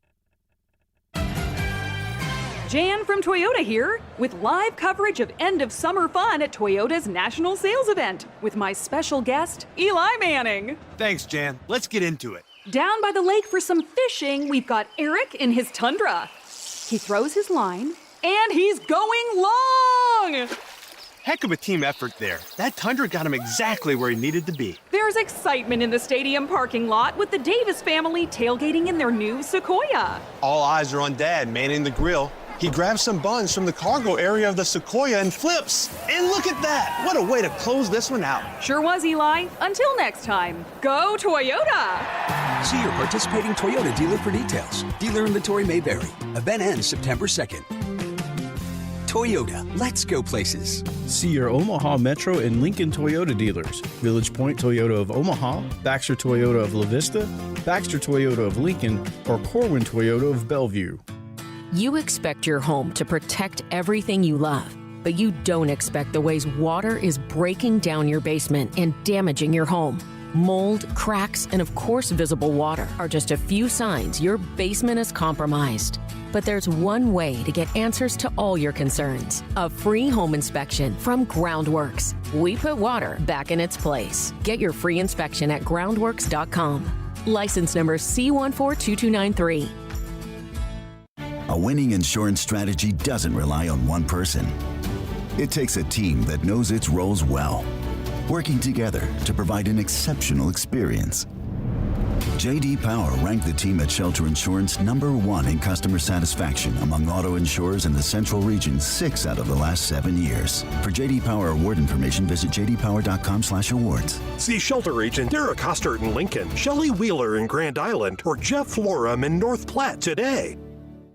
Jan from Toyota here with live coverage of end of summer fun at Toyota's national sales event with my special guest, Eli Manning. Thanks, Jan. Let's get into it. Down by the lake for some fishing, we've got Eric in his Tundra. He throws his line, and he's going long! Heck of a team effort there. That Tundra got him exactly where he needed to be. There's excitement in the stadium parking lot with the Davis family tailgating in their new Sequoia. All eyes are on Dad manning the grill. He grabs some buns from the cargo area of the Sequoia and flips. And look at that! What a way to close this one out. Sure was, Eli. Until next time, go Toyota! See your participating Toyota dealer for details. Dealer inventory may vary. Event ends September 2nd. Toyota, let's go places. See your Omaha Metro and Lincoln Toyota dealers. Village Point Toyota of Omaha, Baxter Toyota of La Vista, Baxter Toyota of Lincoln, or Corwin Toyota of Bellevue. You expect your home to protect everything you love, but you don't expect the ways water is breaking down your basement and damaging your home. Mold, cracks, and of course visible water are just a few signs your basement is compromised. But there's one way to get answers to all your concerns. A free home inspection from Groundworks. We put water back in its place. Get your free inspection at groundworks.com. License number C142293. A winning insurance strategy doesn't rely on one person. It takes a team that knows its roles well, working together to provide an exceptional experience. J.D. Power ranked the team at Shelter Insurance #1 in customer satisfaction among auto insurers in the Central Region 6 out of the last 7 years. For J.D. Power award information, visit jdpower.com/awards. See Shelter Agent Derek Hostert in Lincoln, Shelley Wheeler in Grand Island, or Jeff Florham in North Platte today.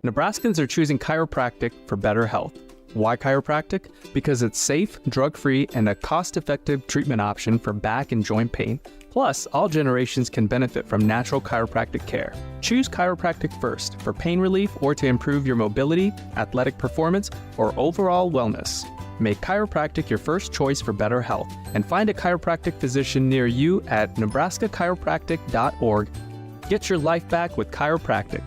Nebraskans are choosing chiropractic for better health. Why chiropractic? Because it's safe, drug-free, and a cost-effective treatment option for back and joint pain. Plus, all generations can benefit from natural chiropractic care. Choose chiropractic first for pain relief or to improve your mobility, athletic performance, or overall wellness. Make chiropractic your first choice for better health and find a chiropractic physician near you at nebraskachiropractic.org. Get your life back with chiropractic.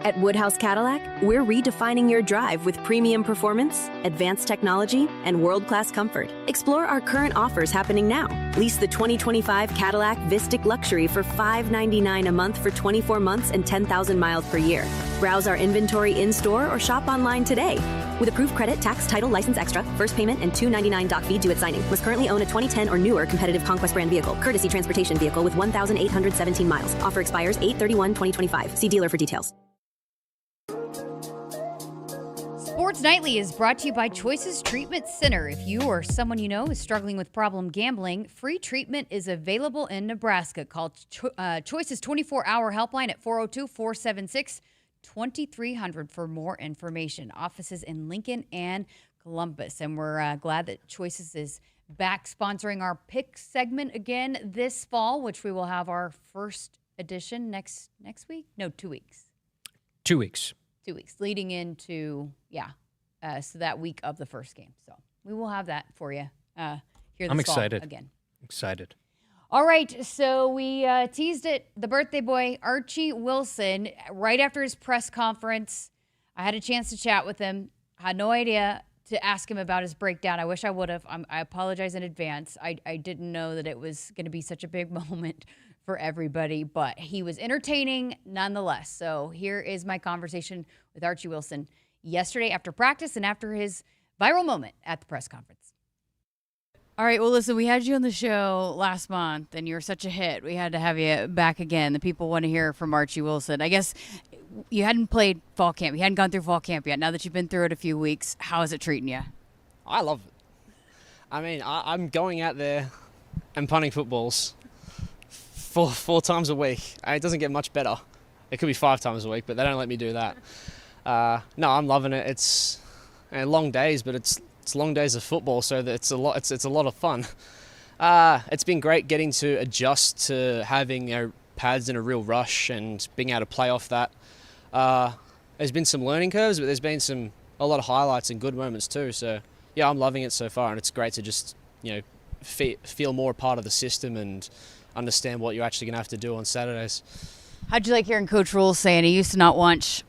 At Woodhouse Cadillac, we're redefining your drive with premium performance, advanced technology, and world-class comfort. Explore our current offers happening now. Lease the 2025 Cadillac Vistic Luxury for $599 a month for 24 months and 10,000 miles per year. Browse our inventory in-store or shop online today. With approved credit, tax, title, license extra, first payment, and $299 doc fee due at signing. Must currently own a 2010 or newer competitive Conquest brand vehicle. Courtesy transportation vehicle with 1,817 miles. Offer expires 8/31/2025. See dealer for details. Sports Nightly is brought to you by Choices Treatment Center. If you or someone you know is struggling with problem gambling, free treatment is available in Nebraska. Call Choices 24-hour helpline at 402-476-2300 for more information. Offices in Lincoln and Columbus. And we're glad that Choices is back sponsoring our pick segment again this fall, which we will have our first edition next week? No, 2 weeks. 2 weeks. 2 weeks leading into, so that week of the first game. So we will have that for you here this I'm fall excited. again. Excited. All right, so we teased it. The birthday boy, Archie Wilson, right after his press conference, I had a chance to chat with him. I had no idea to ask him about his breakdown. I wish I would have. I apologize in advance. I didn't know that it was going to be such a big moment for everybody, but he was entertaining nonetheless. So here is my conversation with Archie Wilson yesterday after practice and after his viral moment at the press conference. All right, well, listen, we had you on the show last month, and you were such a hit. We had to have you back again. The people want to hear from Archie Wilson. I guess you hadn't played fall camp. You hadn't gone through fall camp yet. Now that you've been through it a few weeks, how is it treating you? I love it. I mean, I'm going out there and punting footballs four times a week. It doesn't get much better. It could be 5 times a week, but they don't let me do that. No, I'm loving it. It's long days, but it's long days of football, so that it's a lot of fun. It's been great getting to adjust to having pads in a real rush and being able to play off that. There's been some learning curves, but there's been a lot of highlights and good moments too. So yeah, I'm loving it so far, and it's great to just feel more a part of the system and understand what you're actually going to have to do on Saturdays. How'd you like hearing Coach Rule saying he used to not watch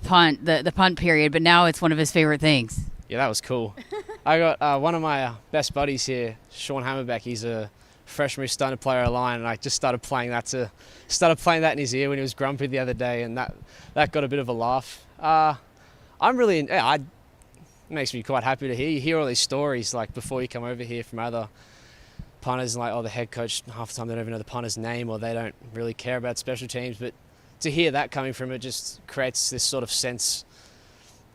punt, the punt period, but now it's one of his favorite things? Yeah, that was cool. I got one of my best buddies here, Sean Hammerbeck. He's a freshman who's starting to play our line, and I just started playing that in his ear when he was grumpy the other day, and that got a bit of a laugh. It makes me quite happy to hear. You hear all these stories like before you come over here from other punters, and like, the head coach, half the time they don't even know the punter's name, or they don't really care about special teams. But to hear that coming from it just creates this sort of sense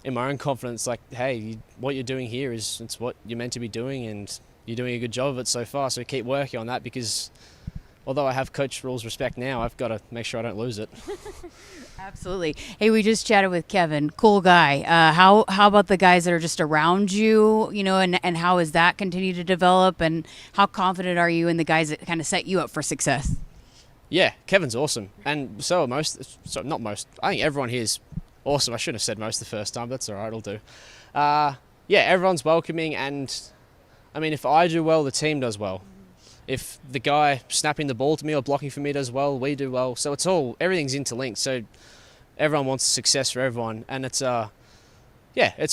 in my own confidence, like, hey, what you're doing here it's what you're meant to be doing, and you're doing a good job of it so far. So keep working on that, because although I have Coach Rule's respect now, I've got to make sure I don't lose it. Absolutely. Hey, we just chatted with Kevin, cool guy. How about the guys that are just around you, and how has that continued to develop, and how confident are you in the guys that kind of set you up for success? Yeah, Kevin's awesome, and so are not most. I think everyone here is awesome. I shouldn't have said most the first time. That's all right, I'll do. Yeah, everyone's welcoming, and I mean, if I do well, the team does well. If the guy snapping the ball to me or blocking for me does well, we do well. So everything's interlinked. So everyone wants success for everyone, and it's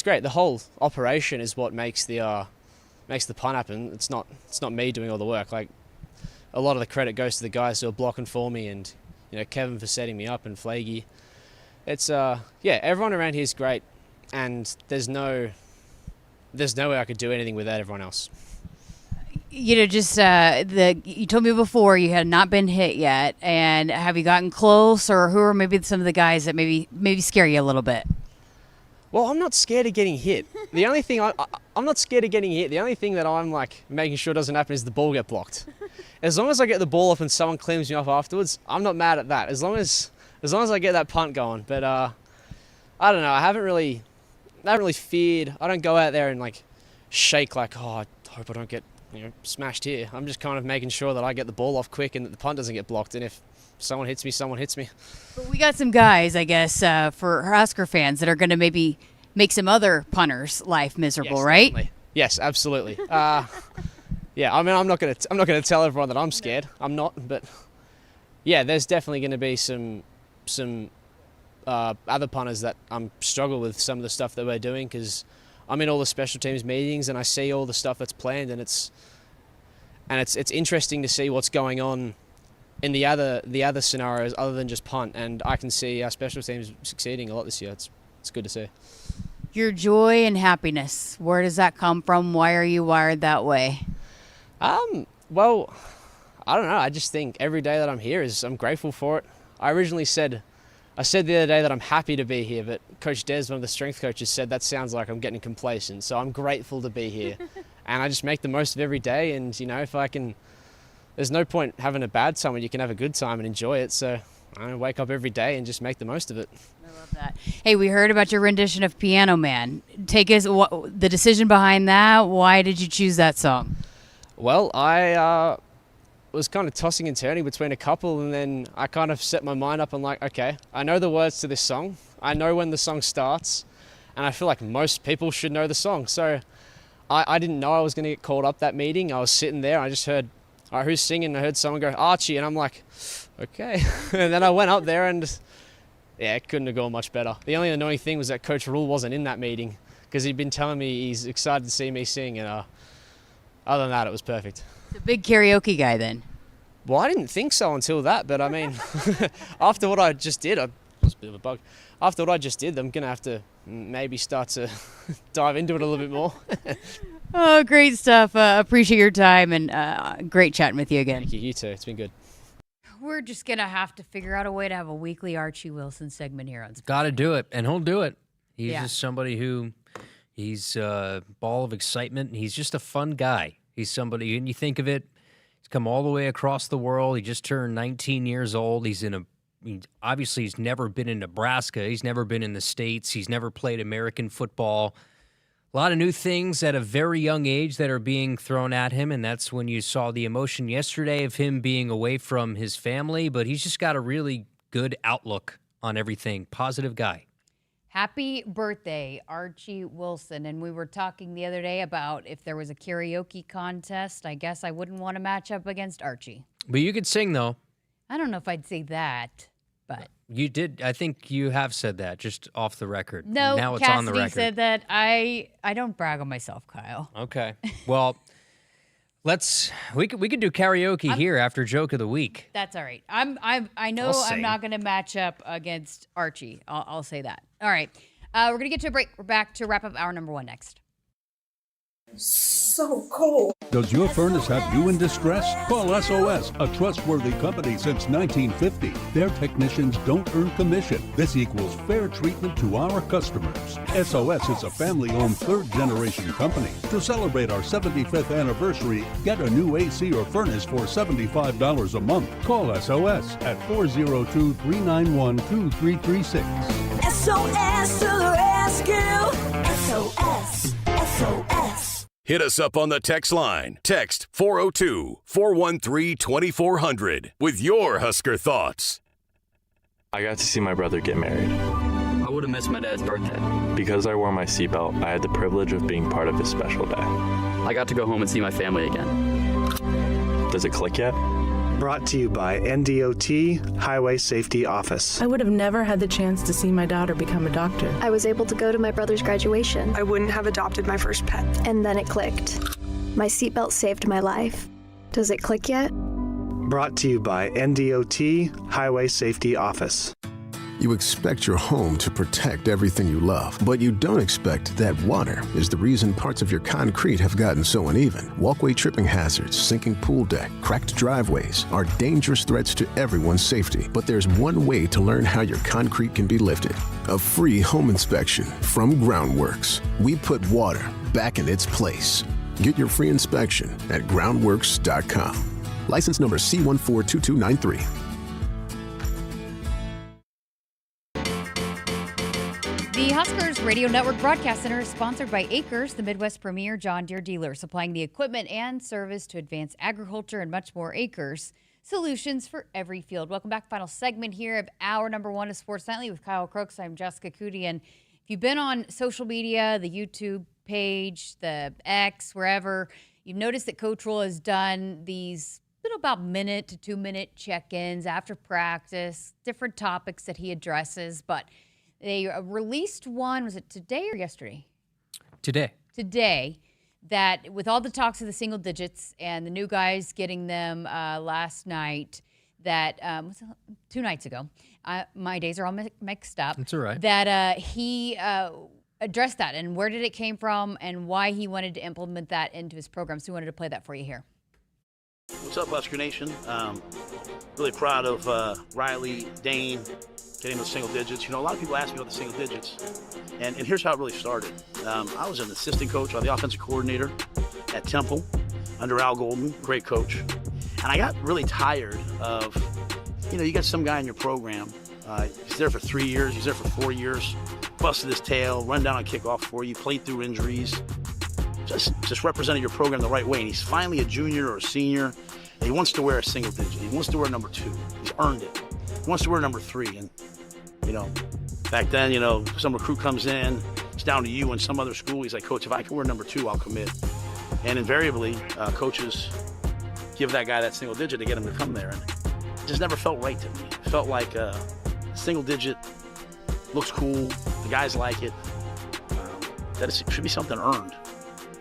great. The whole operation is what makes the punt happen. It's not me doing all the work. Like, a lot of the credit goes to the guys who are blocking for me, and Kevin for setting me up, and Flaggy. It's everyone around here is great, and there's no way I could do anything without everyone else. just you told me before you had not been hit yet, and have you gotten close, or who are maybe some of the guys that maybe scare you a little bit? Well, I'm not scared of getting hit. The only thing I'm not scared of getting hit. The only thing that I'm like making sure doesn't happen is the ball get blocked. As long as I get the ball off and someone cleans me off afterwards, I'm not mad at that. As long as I get that punt going. But I don't know. I haven't really feared. I don't go out there and like shake like, oh, I hope I don't get smashed here. I'm just kind of making sure that I get the ball off quick and that the punt doesn't get blocked. And if someone hits me, someone hits me. But we got some guys, I guess, for Husker fans that are going to maybe make some other punters' life miserable, yes, right? Definitely. Yes, absolutely. Yeah, I mean, I'm not gonna tell everyone that I'm scared. I'm not, but yeah, there's definitely going to be some other punters that struggle with some of the stuff that we're doing, because I'm in all the special teams meetings and I see all the stuff that's planned, and it's interesting to see what's going on in the other scenarios other than just punt, and I can see our special teams succeeding a lot this year. It's good to see. Your joy and happiness, where does that come from? Why are you wired that way? Well, I don't know. I just think every day that I'm here I'm grateful for it. I said the other day that I'm happy to be here, but Coach Des, one of the strength coaches, said that sounds like I'm getting complacent. So I'm grateful to be here, and I just make the most of every day. And if I can, there's no point having a bad time when you can have a good time and enjoy it. So I wake up every day and just make the most of it. I love that. Hey, we heard about your rendition of Piano Man. Take us the decision behind that. Why did you choose that song? Well, I was kind of tossing and turning between a couple, and then I kind of set my mind up and like, okay, I know the words to this song. I know when the song starts, and I feel like most people should know the song. So I didn't know I was going to get called up that meeting. I was sitting there, I just heard, all right, who's singing? I heard someone go, Archie, and I'm like, okay. And then I went up there, and yeah, it couldn't have gone much better. The only annoying thing was that Coach Rule wasn't in that meeting, because he'd been telling me he's excited to see me sing, and other than that, it was perfect. The big karaoke guy then? Well, I didn't think so until that, but I mean, after what I just did, it was a bit of a bug. After what I just did, I'm going to have to maybe start to dive into it a little bit more. Oh, great stuff. Appreciate your time, and great chatting with you again. Thank you. You too. It's been good. We're just going to have to figure out a way to have a weekly Archie Wilson segment here on Sports. Got to do it, and he'll do it. He's just somebody who, he's a ball of excitement, and he's just a fun guy. He's somebody, and you think of it, he's come all the way across the world. He just turned 19 years old. Obviously, he's never been in Nebraska. He's never been in the States. He's never played American football. A lot of new things at a very young age that are being thrown at him, and that's when you saw the emotion yesterday of him being away from his family. But he's just got a really good outlook on everything. Positive guy. Happy birthday, Archie Wilson. And we were talking the other day about if there was a karaoke contest, I guess I wouldn't want to match up against Archie. But you could sing, though. I don't know if I'd say that, but... You did. I think you have said that just off the record. No, now it's Cassidy on the record. Said that. I don't brag on myself, Kyle. Okay. Well, we could do karaoke here after Joke of the Week. That's all right. I know I'm not going to match up against Archie. I'll say that. All right. We're going to get to a break. We're back to wrap up hour number 1 next. So cold. Does your furnace have you in distress? Call SOS, a trustworthy company since 1950. Their technicians don't earn commission. This equals fair treatment to our customers. SOS is a family-owned third-generation company. To celebrate our 75th anniversary, get a new AC or furnace for $75 a month. Call SOS at 402-391-2336. SOS to the rescue. SOS. SOS. Hit us up on the text line. Text 402-413-2400 with your Husker thoughts. I got to see my brother get married. I would have missed my dad's birthday. Because I wore my seatbelt, I had the privilege of being part of his special day. I got to go home and see my family again. Does it click yet? Brought to you by NDOT Highway Safety Office. I would have never had the chance to see my daughter become a doctor. I was able to go to my brother's graduation. I wouldn't have adopted my first pet. And then it clicked. My seatbelt saved my life. Does it click yet? Brought to you by NDOT Highway Safety Office. You expect your home to protect everything you love, but you don't expect that water is the reason parts of your concrete have gotten so uneven. Walkway tripping hazards, sinking pool deck, cracked driveways are dangerous threats to everyone's safety. But there's one way to learn how your concrete can be lifted. A free home inspection from Groundworks. We put water back in its place. Get your free inspection at groundworks.com. License number C142293. The Huskers Radio Network Broadcast Center is sponsored by Akrs, the Midwest premier John Deere dealer, supplying the equipment and service to advance agriculture and much more. Akrs, solutions for every field. Welcome back. Final segment here of hour number 1 of Sports Nightly with Kyle Crooks. I'm Jessica Coody, and if you've been on social media, the YouTube page, the X, wherever, you've noticed that Coach Rule has done these little about minute to 2 minute check-ins after practice, different topics that he addresses, but they released one, was it today or yesterday? Today, that with all the talks of the single digits and the new guys getting them last night, that was 2 nights ago. My days are all mixed up. That's all right. That he addressed that and where did it came from and why he wanted to implement that into his program. So we wanted to play that for you here. What's up, Husker Nation? Really proud of Riley, Dane, getting those single digits. You know, a lot of people ask me about the single digits, and here's how it really started. I was an assistant coach, or the offensive coordinator at Temple under Al Golden, great coach. And I got really tired of, you got some guy in your program, he's there for 3 years, he's there for 4 years, busted his tail, run down on kickoff for you, played through injuries, just represented your program the right way. And he's finally a junior or a senior, and he wants to wear a single digit. He wants to wear number 2. He's earned it. He wants to wear number 3. And back then, some recruit comes in, it's down to you and some other school. He's like, Coach, if I can wear number 2, I'll commit. And invariably, coaches give that guy that single digit to get him to come there. And it just never felt right to me. It felt like a single digit looks cool, the guys like it, that it should be something earned.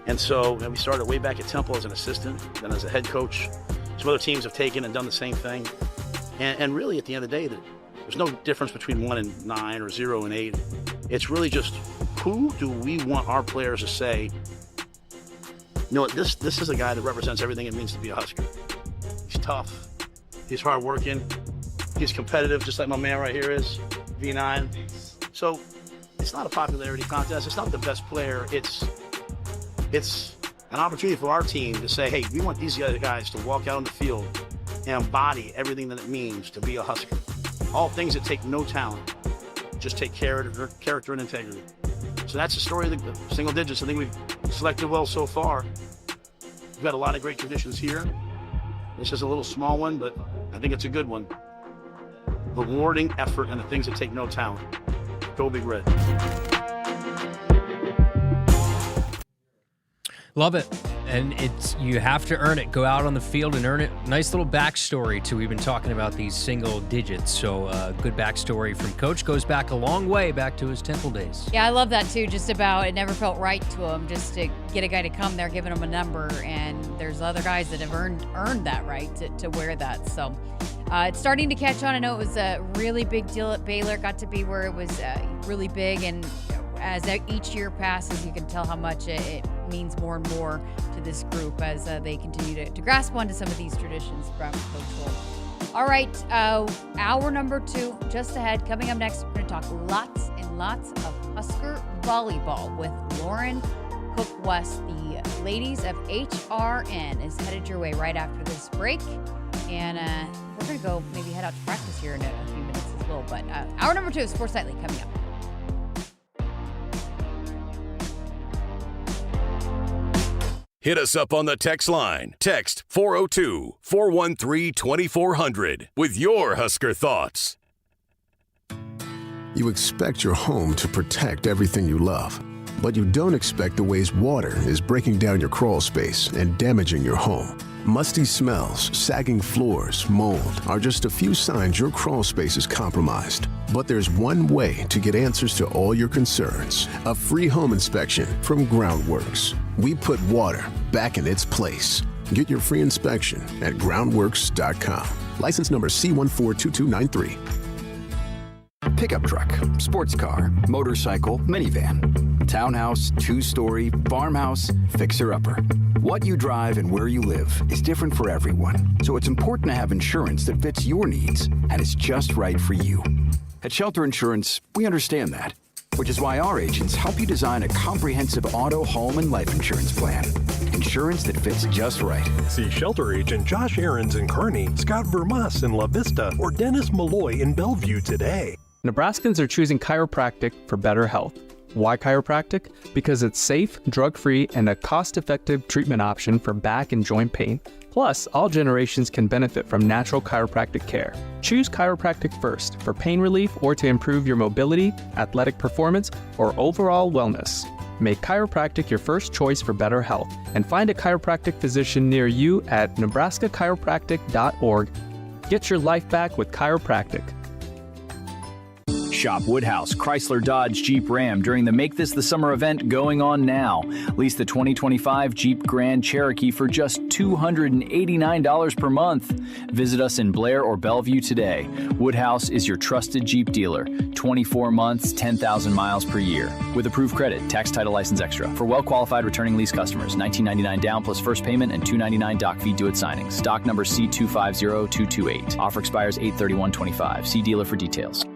And so we started way back at Temple as an assistant, then as a head coach. Some other teams have taken and done the same thing. And really, at the end of the day, there's no difference between 1 and 9 or 0 and 8. It's really just, who do we want our players to say, this is a guy that represents everything it means to be a Husker. He's tough. He's hardworking. He's competitive, just like my man right here is, V9. So it's not a popularity contest. It's not the best player. It's an opportunity for our team to say, hey, we want these other guys to walk out on the field and embody everything that it means to be a Husker. All things that take no talent, just take character and integrity. So that's the story of the single digits. I think we've selected well so far. We've got a lot of great traditions here. This is a little small one, but I think it's a good one. Rewarding effort and the things that take no talent. Go Big Red. Love it. And you have to earn it. Go out on the field and earn it. Nice little backstory, too. We've been talking about these single digits. So good backstory from Coach. Goes back a long way, back to his Temple days. Yeah, I love that, too. Just about it never felt right to him just to get a guy to come there, giving him a number. And there's other guys that have earned that right to wear that. So it's starting to catch on. I know it was a really big deal at Baylor. Got to be where it was really big. And as each year passes, you can tell how much it means more and more to this group as they continue to grasp onto some of these traditions from Coach Rule. All right, hour number 2 just ahead. Coming up next, we're going to talk lots and lots of Husker volleyball with Lauren Cook-West. The ladies of HRN is headed your way right after this break. And we're going to go maybe head out to practice here in a few minutes as well. But hour number 2 of Sports Nightly coming up. Hit us up on the text line. Text 402-413-2400 with your Husker thoughts. You expect your home to protect everything you love, but you don't expect the ways water is breaking down your crawl space and damaging your home. Musty smells, sagging floors, mold are just a few signs your crawl space is compromised. But there's one way to get answers to all your concerns. A free home inspection from Groundworks. We put water back in its place. Get your free inspection at groundworks.com. License number C142293. Pickup truck, sports car, motorcycle, minivan, townhouse, two-story, farmhouse, fixer-upper. What you drive and where you live is different for everyone, so it's important to have insurance that fits your needs and is just right for you. At Shelter Insurance, we understand that, which is why our agents help you design a comprehensive auto, home, and life insurance plan. Insurance that fits just right. See Shelter Agent Josh Ahrens in Kearney, Scott Vermas in La Vista, or Dennis Malloy in Bellevue today. Nebraskans are choosing chiropractic for better health. Why chiropractic? Because it's safe, drug-free, and a cost-effective treatment option for back and joint pain. Plus, all generations can benefit from natural chiropractic care. Choose chiropractic first for pain relief or to improve your mobility, athletic performance, or overall wellness. Make chiropractic your first choice for better health and find a chiropractic physician near you at nebraskachiropractic.org. Get your life back with chiropractic. Shop Woodhouse, Chrysler, Dodge, Jeep, Ram during the Make This the Summer event going on now. Lease the 2025 Jeep Grand Cherokee for just $289 per month. Visit us in Blair or Bellevue today. Woodhouse is your trusted Jeep dealer. 24 months, 10,000 miles per year. With approved credit, tax, title, license extra. For well-qualified returning lease customers, $19.99 down plus first payment and $2.99 doc fee due at signing. Stock number C250228. Offer expires 8/31/25. See dealer for details.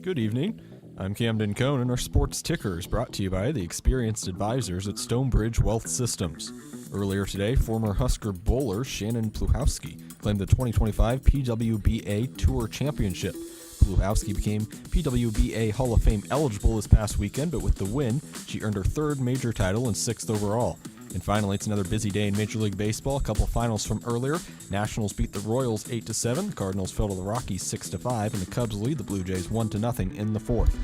Good evening. I'm Camden Cohn, and our Sports Ticker is brought to you by the experienced advisors at Stonebridge Wealth Systems. Earlier today, former Husker bowler Shannon Pluhowski claimed the 2025 PWBA Tour Championship. Pluhowski became PWBA Hall of Fame eligible this past weekend, but with the win, she earned her third major title and sixth overall. And finally, it's another busy day in Major League Baseball. A couple finals from earlier. Nationals beat the Royals 8-7. The Cardinals fell to the Rockies 6-5, and the Cubs lead the Blue Jays 1-0 in the fourth.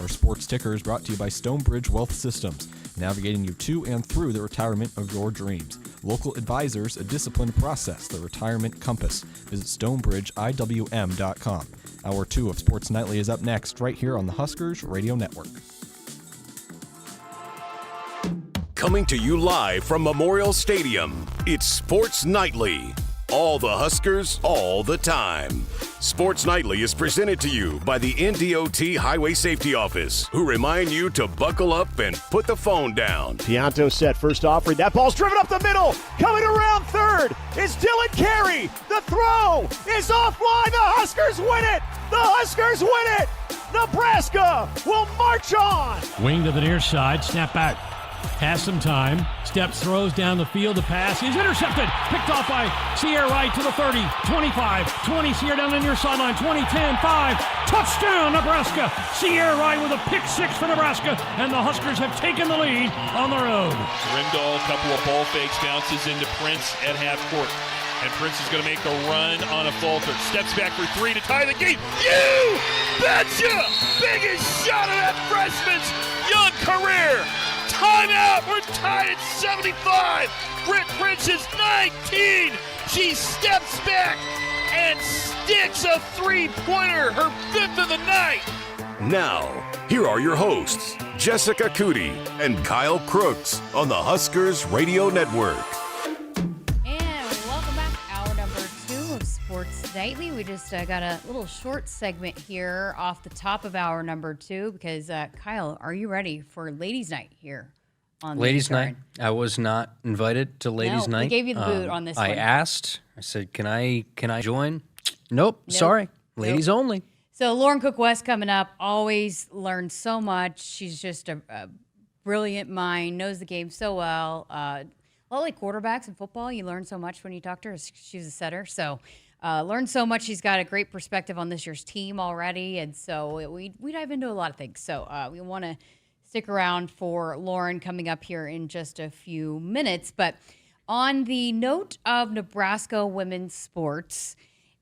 Our Sports Ticker is brought to you by Stonebridge Wealth Systems, navigating you to and through the retirement of your dreams. Local advisors, a disciplined process, the retirement compass. Visit StonebridgeIWM.com. Hour 2 of Sports Nightly is up next, right here on the Huskers Radio Network. Coming to you live from Memorial Stadium, it's Sports Nightly. All the Huskers, all the time. Sports Nightly is presented to you by the NDOT Highway Safety Office, who remind you to buckle up and put the phone down. Pianto set first offering. That ball's driven up the middle. Coming around third is Dylan Carey. The throw is offline. The Huskers win it. The Huskers win it. Nebraska will march on. Wing to the near side. Snap back. Has some time. Steps, throws down the field. The pass is intercepted. Picked off by Sierra Wright to the 30, 25, 20. Sierra down the near sideline. 20, 10, 5. Touchdown, Nebraska. Sierra Wright with a pick six for Nebraska. And the Huskers have taken the lead on the road. Ringdahl, a couple of ball fakes, bounces into Prince at half court. And Prince is going to make a run on a falter. Steps back for three to tie the game. You betcha! Biggest shot of that freshman's young career. Timeout. We're tied at 75. Britt Prince is 19. She steps back and sticks a three-pointer, her fifth of the night. Now, here are your hosts, Jessica Coody and Kyle Crooks on the Huskers Radio Network. Sports Nightly. We just got a little short segment here off the top of hour number 2 because Kyle, are you ready for Ladies' Night here on Ladies' Night? I was not invited to Ladies' Night. We gave you the boot on this one. I asked. I said, "Can I join?" Nope. Sorry. Ladies only. So Lauren Cook-West coming up. Always learns so much. She's just a brilliant mind. Knows the game so well. A lot like quarterbacks in football. You learn so much when you talk to her. She's a setter. So. Learned so much. She's got a great perspective on this year's team already, and so we dive into a lot of things. So we want to stick around for Lauren coming up here in just a few minutes. But on the note of Nebraska women's sports,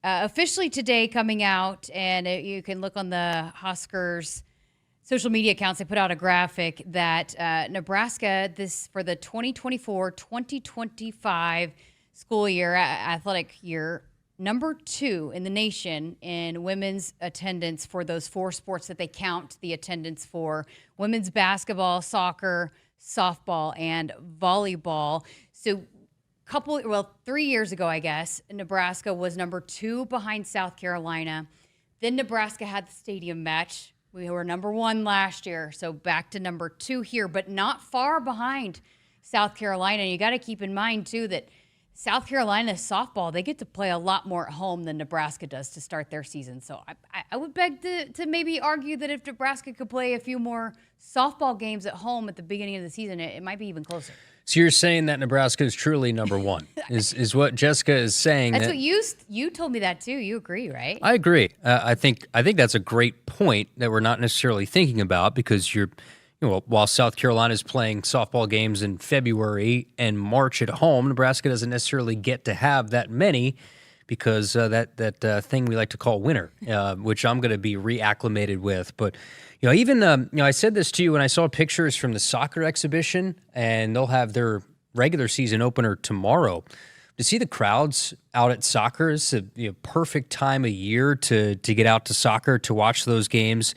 officially today coming out, and you can look on the Huskers social media accounts. They put out a graphic that Nebraska, this for the 2024-2025 school year, athletic year, number 2 in the nation in women's attendance for those 4 sports that they count the attendance for: women's basketball, soccer, softball, and volleyball. So 3 years ago, I guess, Nebraska was number 2 behind South Carolina. Then Nebraska had the stadium match. We were number 1 last year, so back to number 2 here, but not far behind South Carolina. You got to keep in mind, too, that South Carolina softball, they get to play a lot more at home than Nebraska does to start their season. So I would beg to maybe argue that if Nebraska could play a few more softball games at home at the beginning of the season, it might be even closer. So you're saying that Nebraska is truly number 1, is what Jessica is saying. That's what you told me that too. You agree, right? I agree. I think that's a great point that we're not necessarily thinking about because while South Carolina is playing softball games in February and March at home, Nebraska doesn't necessarily get to have that many because that thing we like to call winter, which I'm going to be reacclimated with. But even I said this to you when I saw pictures from the soccer exhibition, and they'll have their regular season opener tomorrow. To see the crowds out at soccer is a perfect time of year to get out to soccer to watch those games.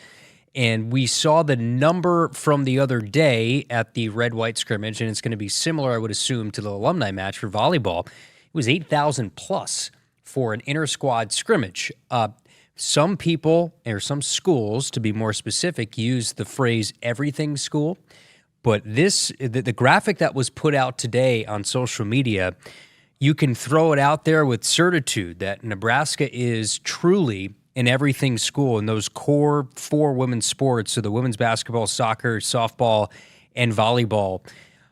And we saw the number from the other day at the red-white scrimmage, and it's going to be similar, I would assume, to the alumni match for volleyball. It was 8,000 plus for an inter-squad scrimmage. Some people, or some schools, to be more specific, use the phrase everything school. But the graphic that was put out today on social media, you can throw it out there with certitude that Nebraska is truly in everything school, in those core 4 women's sports, so the women's basketball, soccer, softball, and volleyball.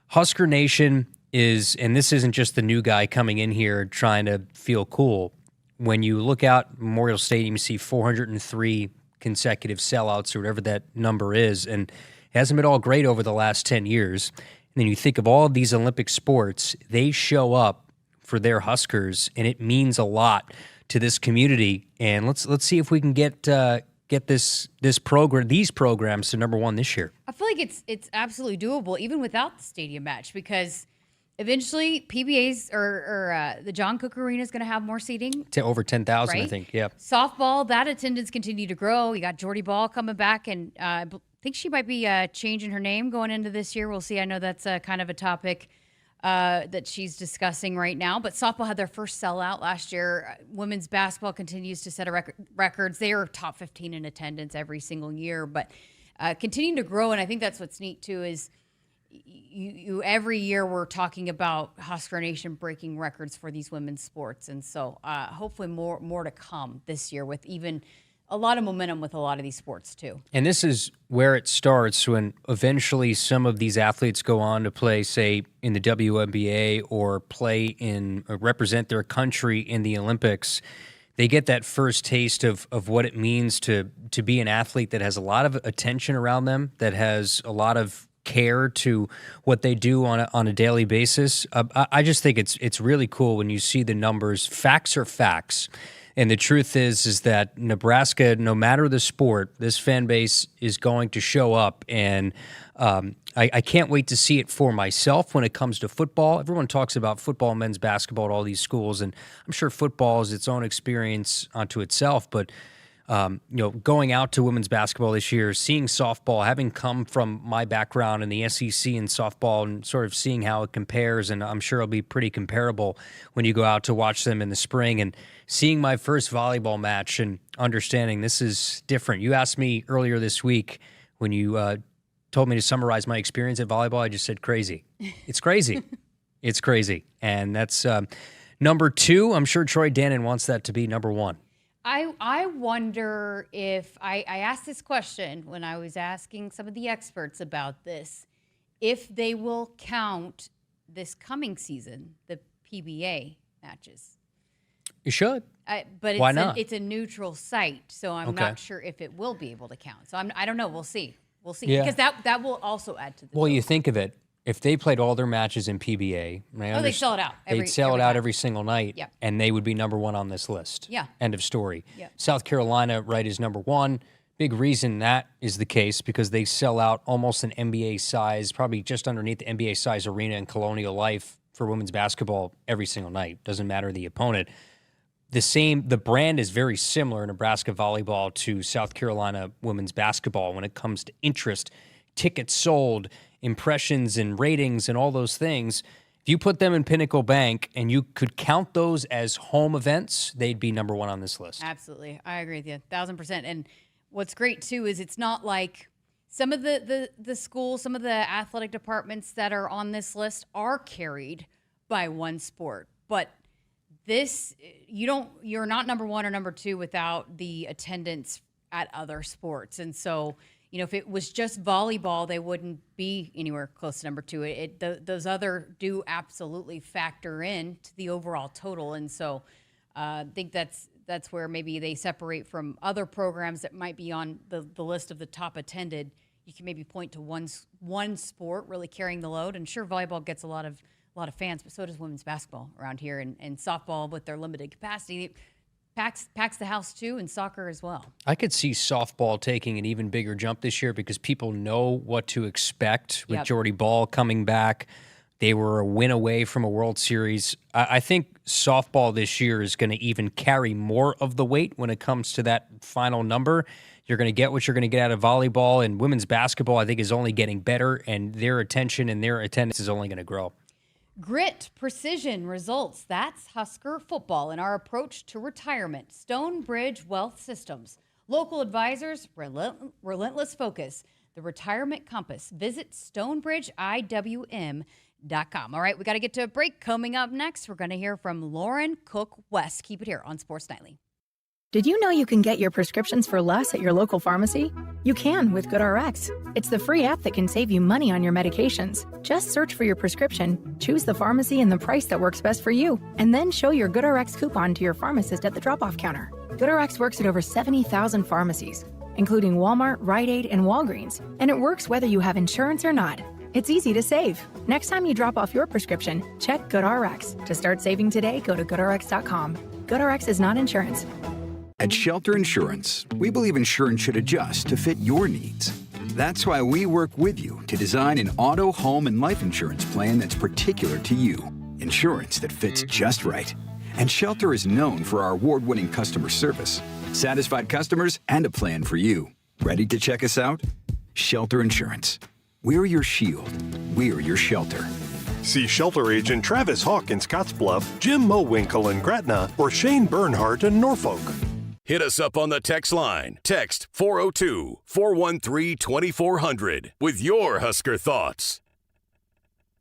Husker Nation is, and this isn't just the new guy coming in here trying to feel cool. When you look out Memorial Stadium, you see 403 consecutive sellouts or whatever that number is, and it hasn't been all great over the last 10 years. And then you think of all of these Olympic sports, they show up for their Huskers, and it means a lot to this community. And let's see if we can get these programs to number 1 this year. I feel like it's absolutely doable even without the stadium match, because eventually PBA's or the John Cook Arena is going to have more seating. To over 10,000, right? I think. Yeah. Softball, that attendance continued to grow. You got Jordy Ball coming back, and I think she might be changing her name going into this year. We'll see. I know that's kind of a topic that she's discussing right now. But softball had their first sellout last year. Women's basketball continues to set records. They are top 15 in attendance every single year, but continuing to grow. And I think that's what's neat too is you every year we're talking about Husker Nation breaking records for these women's sports. And so hopefully more to come this year with even a lot of momentum with a lot of these sports too. And this is where it starts when eventually some of these athletes go on to play, say, in the WNBA or play or represent their country in the Olympics. They get that first taste of what it means to be an athlete that has a lot of attention around them, that has a lot of care to what they do on a daily basis. I just think it's really cool when you see the numbers. Facts are facts. And the truth is that Nebraska, no matter the sport, this fan base is going to show up. And I can't wait to see it for myself when it comes to football. Everyone talks about football and men's basketball at all these schools, and I'm sure football is its own experience unto itself. But going out to women's basketball this year, seeing softball, having come from my background in the SEC in softball and sort of seeing how it compares, and I'm sure it'll be pretty comparable when you go out to watch them in the spring, and seeing my first volleyball match and understanding this is different. You asked me earlier this week when you told me to summarize my experience at volleyball, I just said crazy. It's crazy. It's crazy. And that's number 2. I'm sure Troy Dannon wants that to be number 1. I wonder if I asked this question when I was asking some of the experts about this, if they will count this coming season, the PBA matches. You should. But why not? It's a neutral site, so I'm Okay. not sure if it will be able to count. So I don't know. We'll see. We'll see. Yeah. Because that will also add to the Well, you think of it. If they played all their matches in PBA, they'd sell it out. They'd sell it out time. every single night, Yep. and they would be number 1 on this list. Yeah. End of story. Yep. South Carolina, right, is number 1. Big reason that is the case because they sell out almost an NBA size, probably just underneath the NBA size arena in Colonial Life for women's basketball every single night. Doesn't matter the opponent. The brand is very similar, Nebraska volleyball to South Carolina women's basketball when it comes to interest, tickets sold, impressions and ratings and all those things. If you put them in Pinnacle Bank and you could count those as home events, they'd be number 1 on this list. Absolutely. I agree with you 1,000%. And what's great too is it's not like some of the schools, some of the athletic departments that are on this list are carried by one sport. But this, you're not number 1 or number 2 without the attendance at other sports. And so, if it was just volleyball, they wouldn't be anywhere close to number 2. Those other do absolutely factor in to the overall total. And so I think that's where maybe they separate from other programs that might be on the list of the top attended. You can maybe point to one sport really carrying the load. And sure, volleyball gets a lot of fans, but so does women's basketball around here, and softball with their limited capacity packs the house too, and soccer as well. I could see softball taking an even bigger jump this year because people know what to expect with Jordy Ball coming back. They were a win away from a World Series. I think softball this year is going to even carry more of the weight when it comes to that final number. You're going to get what you're going to get out of volleyball, and women's basketball, I think, is only getting better, and their attention and their attendance is only going to grow. Grit, precision, results. That's Husker football and our approach to retirement. Stonebridge Wealth Systems. Local advisors, relentless focus. The Retirement Compass. Visit StonebridgeIWM.com. All right, we got to get to a break. Coming up next, we're going to hear from Lauren Cook West. Keep it here on Sports Nightly. Did you know you can get your prescriptions for less at your local pharmacy? You can with GoodRx. It's the free app that can save you money on your medications. Just search for your prescription, choose the pharmacy and the price that works best for you, and then show your GoodRx coupon to your pharmacist at the drop-off counter. GoodRx works at over 70,000 pharmacies, including Walmart, Rite Aid, and Walgreens, and it works whether you have insurance or not. It's easy to save. Next time you drop off your prescription, check GoodRx. To start saving today, go to GoodRx.com. GoodRx is not insurance. At Shelter Insurance, we believe insurance should adjust to fit your needs. That's why we work with you to design an auto, home, and life insurance plan that's particular to you. Insurance that fits just right. And Shelter is known for our award-winning customer service, satisfied customers, and a plan for you. Ready to check us out? Shelter Insurance. We're your shield. We're your shelter. See Shelter Agent Travis Hawk in Scottsbluff, Jim Mowinkle in Gretna, or Shane Bernhardt in Norfolk. Hit us up on the text line. Text 402-413-2400 with your Husker thoughts.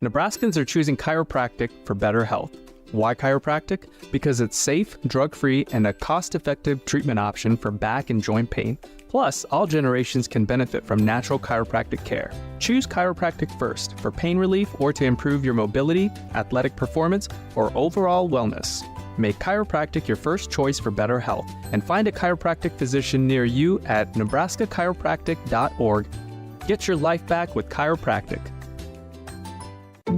Nebraskans are choosing chiropractic for better health. Why chiropractic? Because it's safe, drug-free, and a cost-effective treatment option for back and joint pain. Plus, all generations can benefit from natural chiropractic care. Choose chiropractic first for pain relief or to improve your mobility, athletic performance, or overall wellness. Make chiropractic your first choice for better health and find a chiropractic physician near you at nebraskachiropractic.org. Get your life back with chiropractic.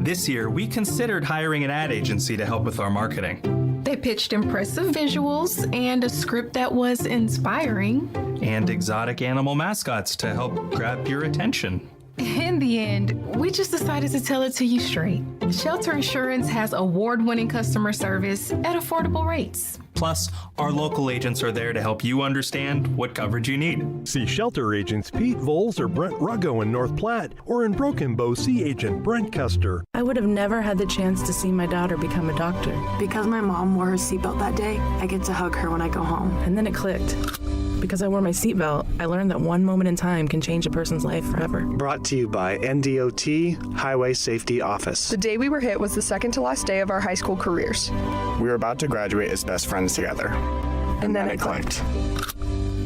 This year, we considered hiring an ad agency to help with our marketing. They pitched impressive visuals and a script that was inspiring. And exotic animal mascots to help grab your attention. In the end, we just decided to tell it to you straight. Shelter Insurance has award-winning customer service at affordable rates. Plus, our local agents are there to help you understand what coverage you need. See Shelter Agents Pete Voles or Brent Ruggo in North Platte, or in Broken Bow, see Agent Brent Custer. I would have never had the chance to see my daughter become a doctor. Because my mom wore her seatbelt that day, I get to hug her when I go home. And then it clicked. Because I wore my seatbelt, I learned that one moment in time can change a person's life forever. Brought to you by NDOT Highway Safety Office. The day we were hit was the second to last day of our high school careers. We were about to graduate as best friends together. And then it clicked.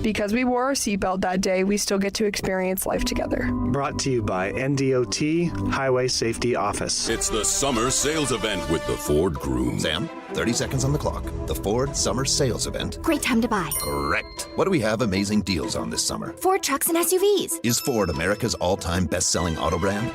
Because we wore our seatbelt that day, we still get to experience life together. Brought to you by NDOT Highway Safety Office. It's the summer sales event with the Ford Groom. Sam, 30 seconds on the clock. The Ford Summer Sales Event. Great time to buy. Correct. What do we have amazing deals on this summer? Ford trucks and SUVs. Is Ford America's all-time best-selling auto brand?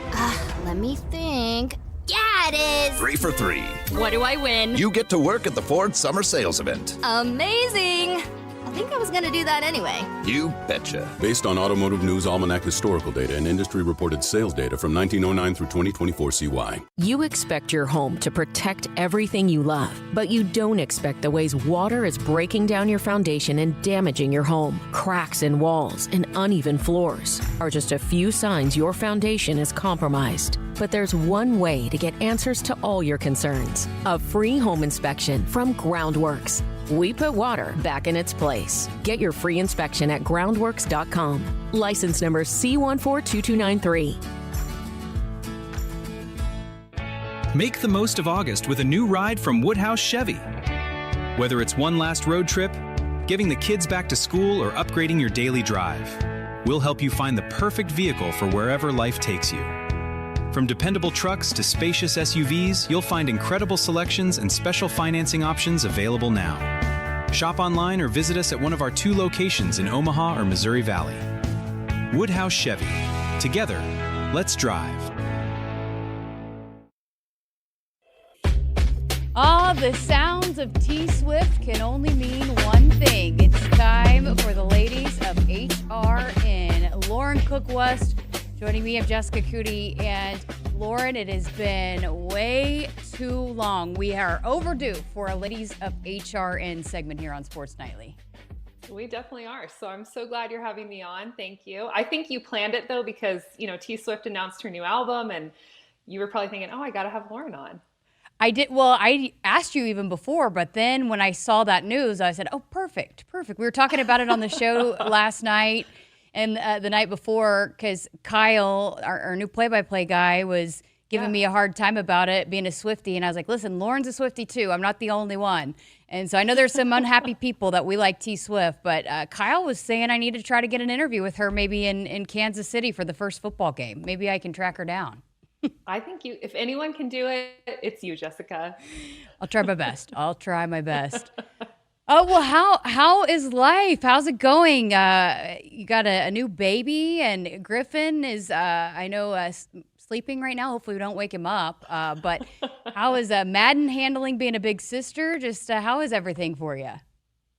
Let me think. Yeah, it is. 3 for 3. What do I win? You get to work at the Ford Summer Sales Event. Amazing. I think I was going to do that anyway. You betcha. Based on Automotive News Almanac historical data and industry-reported sales data from 1909 through 2024 CY. You expect your home to protect everything you love, but you don't expect the ways water is breaking down your foundation and damaging your home. Cracks in walls and uneven floors are just a few signs your foundation is compromised. But there's one way to get answers to all your concerns. A free home inspection from Groundworks. We put water back in its place. Get your free inspection at groundworks.com. License number C142293. Make the most of August with a new ride from Woodhouse Chevy. Whether it's one last road trip, giving the kids back to school, or upgrading your daily drive, we'll help you find the perfect vehicle for wherever life takes you. From dependable trucks to spacious SUVs, you'll find incredible selections and special financing options available now. Shop online or visit us at one of our 2 locations in Omaha or Missouri Valley. Woodhouse Chevy. Together, let's drive. The sounds of T-Swift can only mean one thing. It's time for the ladies of HRN. Lauren Cook-West joining me. I'm Jessica Coody. And Lauren, it has been way too long. We are overdue for a ladies of HRN segment here on Sports Nightly. We definitely are. So I'm so glad you're having me on. Thank you. I think you planned it though, because, T-Swift announced her new album and you were probably thinking, oh, I got to have Lauren on. I did. Well, I asked you even before, but then when I saw that news, I said, oh, perfect. We were talking about it on the show last night and the night before, because Kyle, our new play-by-play guy, was giving me a hard time about it, being a Swiftie. And I was like, listen, Lauren's a Swiftie too. I'm not the only one. And so I know there's some unhappy people that we like T Swift, but Kyle was saying I need to try to get an interview with her maybe in Kansas City for the first football game. Maybe I can track her down. I think if anyone can do it, it's you, Jessica. I'll try my best. Oh, well, how is life? How's it going? You got a new baby, and Griffin is, I know, sleeping right now. Hopefully we don't wake him up. But how is Madden handling being a big sister? Just how is everything for you?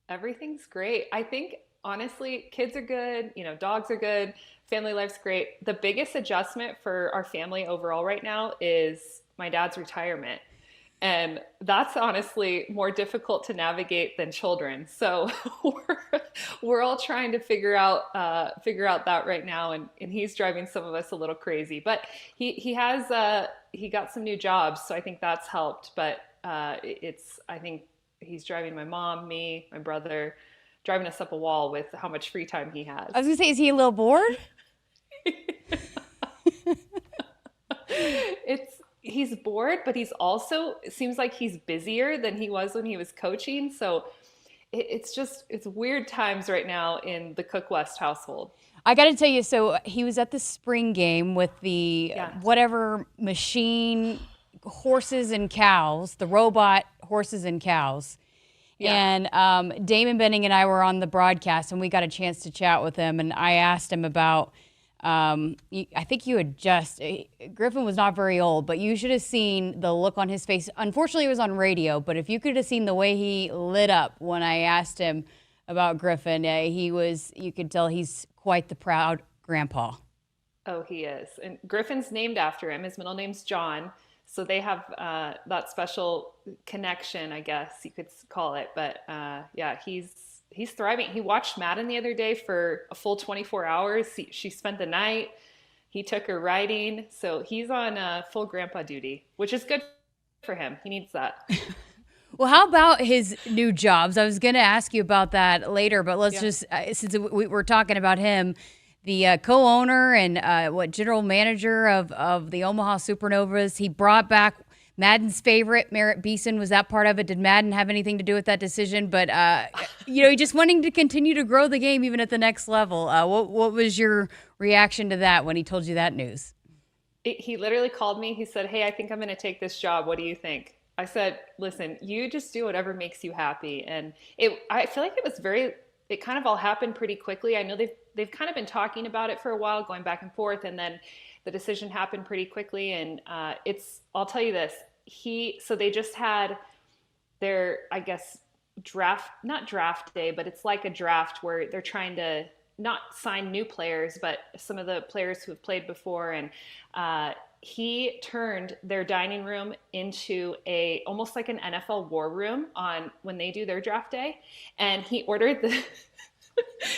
Everything's great. I think, honestly, kids are good. Dogs are good. Family life's great. The biggest adjustment for our family overall right now is my dad's retirement. And that's honestly more difficult to navigate than children. So we're all trying to figure out that right now. And he's driving some of us a little crazy, but he got some new jobs. So I think that's helped, but I think he's driving my mom, me, my brother, driving us up a wall with how much free time he has. I was gonna say, is he a little bored? He's bored, but it seems like he's busier than he was when he was coaching. So it's weird times right now in the Cook West household. I got to tell you, so he was at the spring game with the whatever machine horses and cows, the robot horses and cows. Yeah. And Damon Benning and I were on the broadcast, and we got a chance to chat with him. And I asked him about, I think Griffin was not very old, but you should have seen the look on his face. Unfortunately, it was on radio, but if you could have seen the way he lit up when I asked him about Griffin, you could tell he's quite the proud grandpa. Oh, he is. And Griffin's named after him. His middle name's John. So they have that special connection, I guess you could call it. But he's thriving. He watched Madden the other day for a full 24 hours. She spent the night. He took her riding. So he's on full grandpa duty, which is good for him. He needs that. Well, how about his new jobs? I was going to ask you about that later, but let's just, since we're talking about him, the co-owner and general manager of the Omaha Supernovas, he brought back Madden's favorite, Merritt Beeson. Was that part of it? Did Madden have anything to do with that decision? But, just wanting to continue to grow the game even at the next level. What was your reaction to that when he told you that news? He literally called me. He said, hey, I think I'm going to take this job. What do you think? I said, listen, you just do whatever makes you happy. And I feel like it kind of all happened pretty quickly. I know they've kind of been talking about it for a while, going back and forth, and then the decision happened pretty quickly. And I'll tell you this, so they just had their, I guess, not draft day, but it's like a draft where they're trying to not sign new players, but some of the players who have played before. And he turned their dining room into almost like an NFL war room when they do their draft day. And he ordered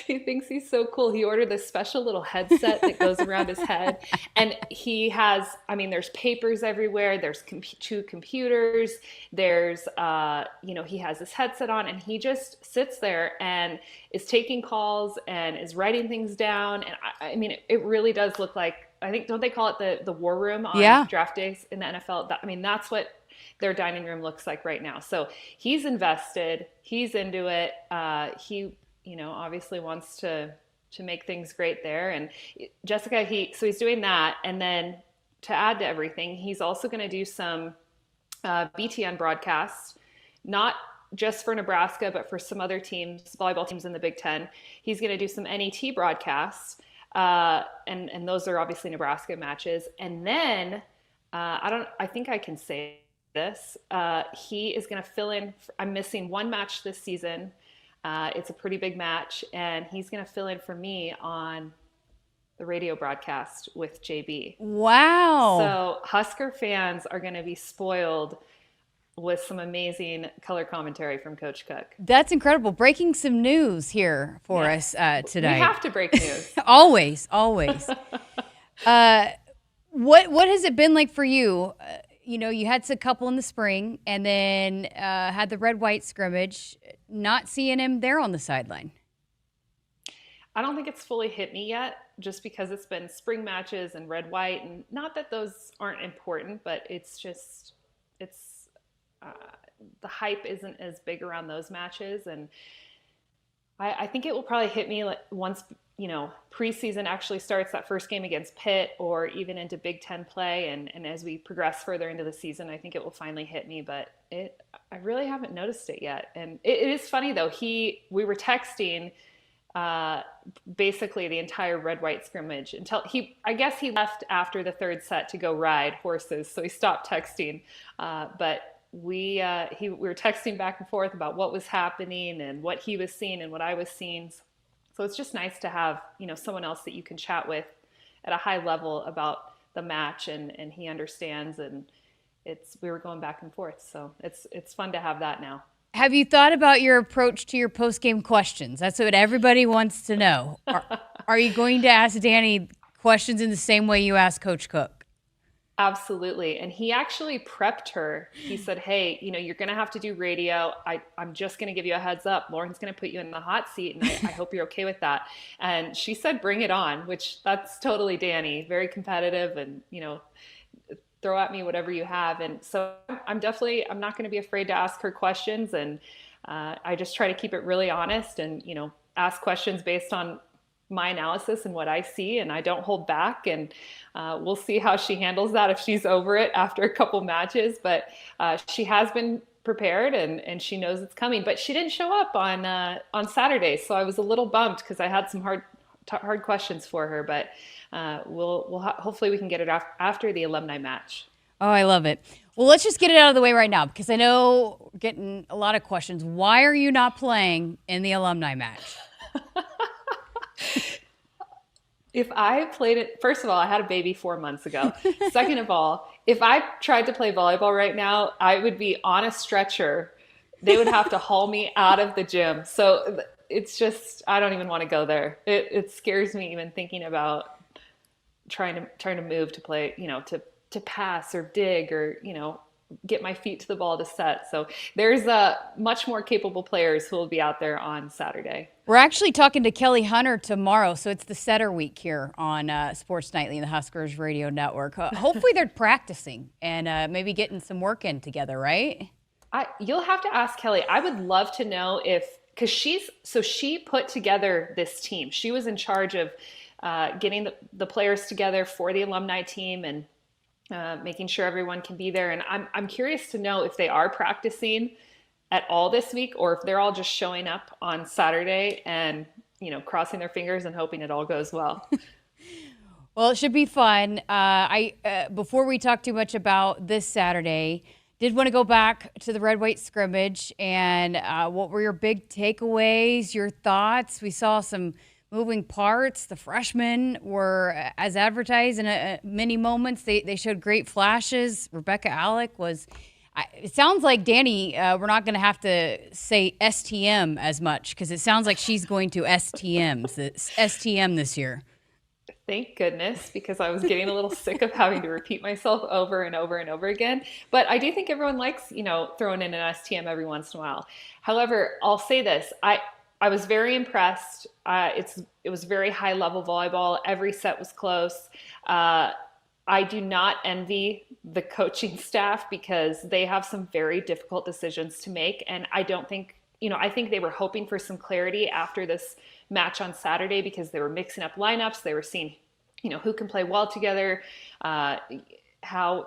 he thinks he's so cool. He ordered this special little headset that goes around his head. And he has, there's papers everywhere. There's two computers. There's, he has this headset on, and he just sits there and is taking calls and is writing things down. And it really does look like, I think, don't they call it the war room on draft days in the NFL? That's what their dining room looks like right now. So he's invested. He's into it. He obviously wants to make things great there. And Jessica, so he's doing that. And then to add to everything, he's also going to do some BTN broadcasts, not just for Nebraska, but for some other teams, volleyball teams in the Big Ten. He's going to do some NET broadcasts. And those are obviously Nebraska matches. And then I think I can say this. He is going to fill in. I'm missing one match this season. It's a pretty big match, and he's going to fill in for me on the radio broadcast with JB. Wow. So Husker fans are going to be spoiled with some amazing color commentary from Coach Cook. That's incredible. Breaking some news here for us today. We have to break news. Always. What has it been like for you? You had a couple in the spring, and then had the red-white scrimmage, not seeing him there on the sideline. I don't think it's fully hit me yet, just because it's been spring matches and red, white, and not that those aren't important, but it's just, the hype isn't as big around those matches. And I think it will probably hit me like once, preseason actually starts, that first game against Pitt, or even into Big Ten play. And as we progress further into the season, I think it will finally hit me, but I really haven't noticed it yet. And it is funny though, we were texting basically the entire red-white scrimmage until I guess he left after the third set to go ride horses. So he stopped texting. But we were texting back and forth about what was happening and what he was seeing and what I was seeing. So it's just nice to have, someone else that you can chat with at a high level about the match, and he understands, and we were going back and forth. So it's fun to have that now. Have you thought about your approach to your post-game questions? That's what everybody wants to know. Are you going to ask Danny questions in the same way you ask Coach Cook? Absolutely. And he actually prepped her. He said, hey, you're going to have to do radio. I'm just going to give you a heads up. Lauren's going to put you in the hot seat, and I hope you're okay with that. And she said, bring it on, which that's totally Danny, very competitive, and, throw at me whatever you have. And so I'm not going to be afraid to ask her questions. And I just try to keep it really honest and, ask questions based on my analysis and what I see, and I don't hold back. And we'll see how she handles that if she's over it after a couple matches. But she has been prepared, and she knows it's coming. But she didn't show up on Saturday, so I was a little bummed because I had some hard questions for her. But hopefully we can get it after the alumni match. Oh, I love it. Well, let's just get it out of the way right now, because I know we're getting a lot of questions. Why are you not playing in the alumni match? If I played it, first of all, I had a baby 4 months ago. Second of all, if I tried to play volleyball right now, I would be on a stretcher. They would have to haul me out of the gym. So it's just, I don't even want to go there. It scares me even thinking about trying to move to play, to pass or dig or, get my feet to the ball to set. So there's much more capable players who will be out there on Saturday. We're actually talking to Kelly Hunter tomorrow, so it's the setter week here on Sports Nightly and the Huskers Radio Network. Hopefully they're practicing and maybe getting some work in together, right? You'll have to ask Kelly. I would love to know because she put together this team. She was in charge of getting the players together for the alumni team and making sure everyone can be there. And I'm curious to know if they are practicing at all this week, or if they're all just showing up on Saturday and, crossing their fingers and hoping it all goes well. Well, it should be fun. Before we talk too much about this Saturday, did want to go back to the red-white scrimmage, and what were your big takeaways, your thoughts? We saw some moving parts. The freshmen were, as advertised, in many moments. They showed great flashes. Rebecca Alec was. It sounds like, Danny, we're not going to have to say STM as much, because it sounds like she's going to STM this year. Thank goodness, because I was getting a little sick of having to repeat myself over and over and over again. But I do think everyone likes, throwing in an STM every once in a while. However, I'll say this. I was very impressed. It was very high level volleyball. Every set was close. I do not envy the coaching staff, because they have some very difficult decisions to make. And I don't think, I think they were hoping for some clarity after this match on Saturday, because they were mixing up lineups. They were seeing, who can play well together, how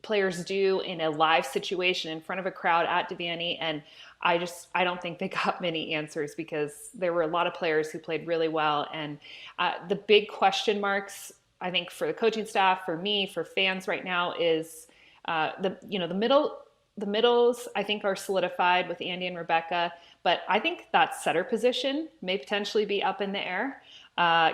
players do in a live situation in front of a crowd at Devaney. And I don't think they got many answers, because there were a lot of players who played really well. And the big question marks, I think, for the coaching staff, for me, for fans right now, is the middles, I think, are solidified with Andy and Rebecca, but I think that setter position may potentially be up in the air.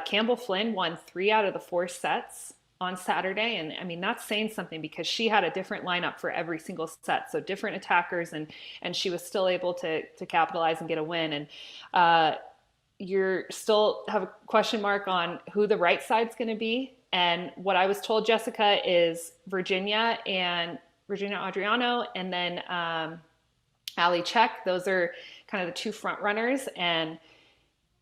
Campbell Flynn won 3 out of the 4 sets on Saturday. And I mean, that's saying something, because she had a different lineup for every single set. So different attackers, and she was still able to capitalize and get a win. And you're still have a question mark on who the right side's going to be. And what I was told, Jessica, is Virginia Adriano, and then Ali Czech. Those are kind of the 2 front runners. And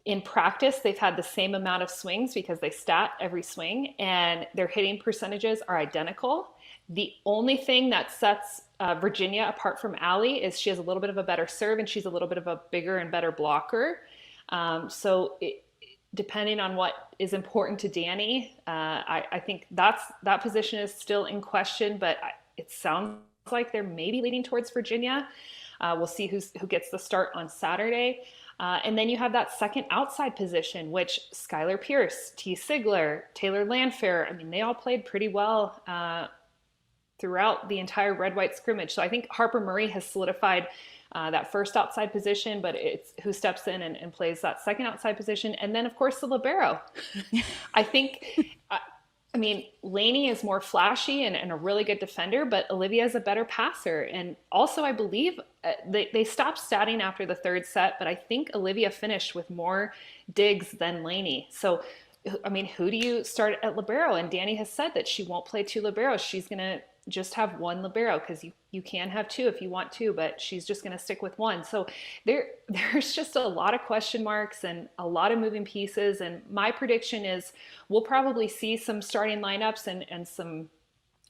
in practice, they've had the same amount of swings because they stat every swing, and their hitting percentages are identical. The only thing that sets Virginia apart from Allie is she has a little bit of a better serve, and she's a little bit of a bigger and better blocker. Depending on what is important to Danny, I think that position is still in question, but it sounds like they're maybe leaning towards Virginia. We'll see who gets the start on Saturday. And then you have that second outside position, which Skylar Pierce, T. Sigler, Taylor Landfair, I mean, they all played pretty well throughout the entire red-white scrimmage. So I think Harper Murray has solidified that first outside position, but it's who steps in and plays that second outside position. And then, of course, the libero. I think, I mean, Lainey is more flashy and a really good defender, but Olivia is a better passer. And also, I believe they stopped statting after the third set, but I think Olivia finished with more digs than Lainey. So, I mean, who do you start at libero? And Danny has said that she won't play two liberos. She's going to just have one libero, because you can have two if you want to, but she's just going to stick with one. So there's just a lot of question marks and a lot of moving pieces. And my prediction is we'll probably see some starting lineups and some,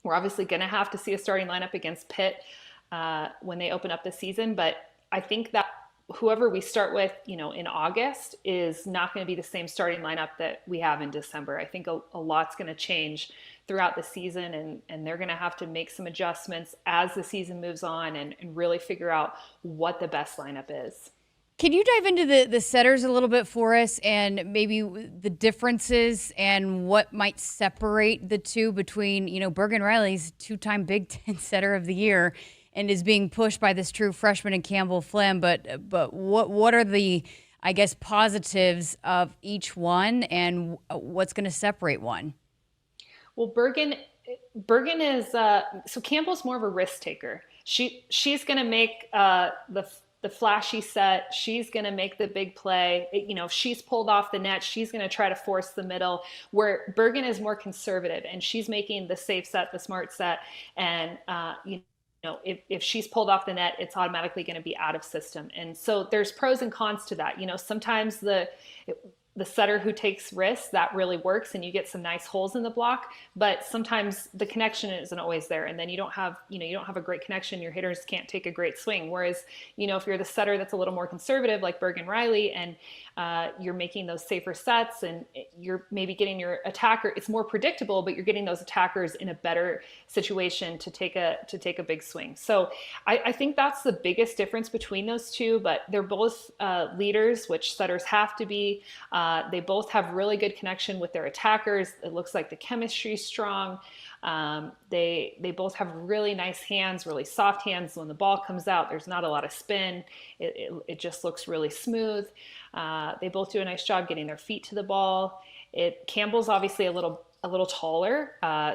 we're obviously going to have to see a starting lineup against Pitt when they open up the season. But I think that whoever we start with, in August is not going to be the same starting lineup that we have in December. I think a lot's going to change throughout the season, and they're going to have to make some adjustments as the season moves on and really figure out what the best lineup is. Can you dive into the setters a little bit for us, and maybe the differences and what might separate the two between, Bergen Riley's two-time Big Ten setter of the year and is being pushed by this true freshman in Campbell Flynn, but what are the, I guess, positives of each one, and what's going to separate one? Well, Bergen is so Campbell's more of a risk taker. She's going to make the flashy set. She's going to make the big play. If she's pulled off the net, she's going to try to force the middle. Where Bergen is more conservative, and she's making the safe set, the smart set, and if she's pulled off the net, it's automatically going to be out of system. And so there's pros and cons to that. Sometimes the setter who takes risks, that really works and you get some nice holes in the block, but sometimes the connection isn't always there. And then you don't have a great connection. Your hitters can't take a great swing. Whereas, if you're the setter that's a little more conservative, like Bergen Riley, and you're making those safer sets and you're maybe getting your attacker, it's more predictable, but you're getting those attackers in a better situation to take a big swing. So I think that's the biggest difference between those two, but they're both leaders, which setters have to be. They both have really good connection with their attackers. It looks like the chemistry is strong. They both have really nice hands, really soft hands. When the ball comes out, there's not a lot of spin. It just looks really smooth. They both do a nice job getting their feet to the ball. Campbell's obviously a little taller,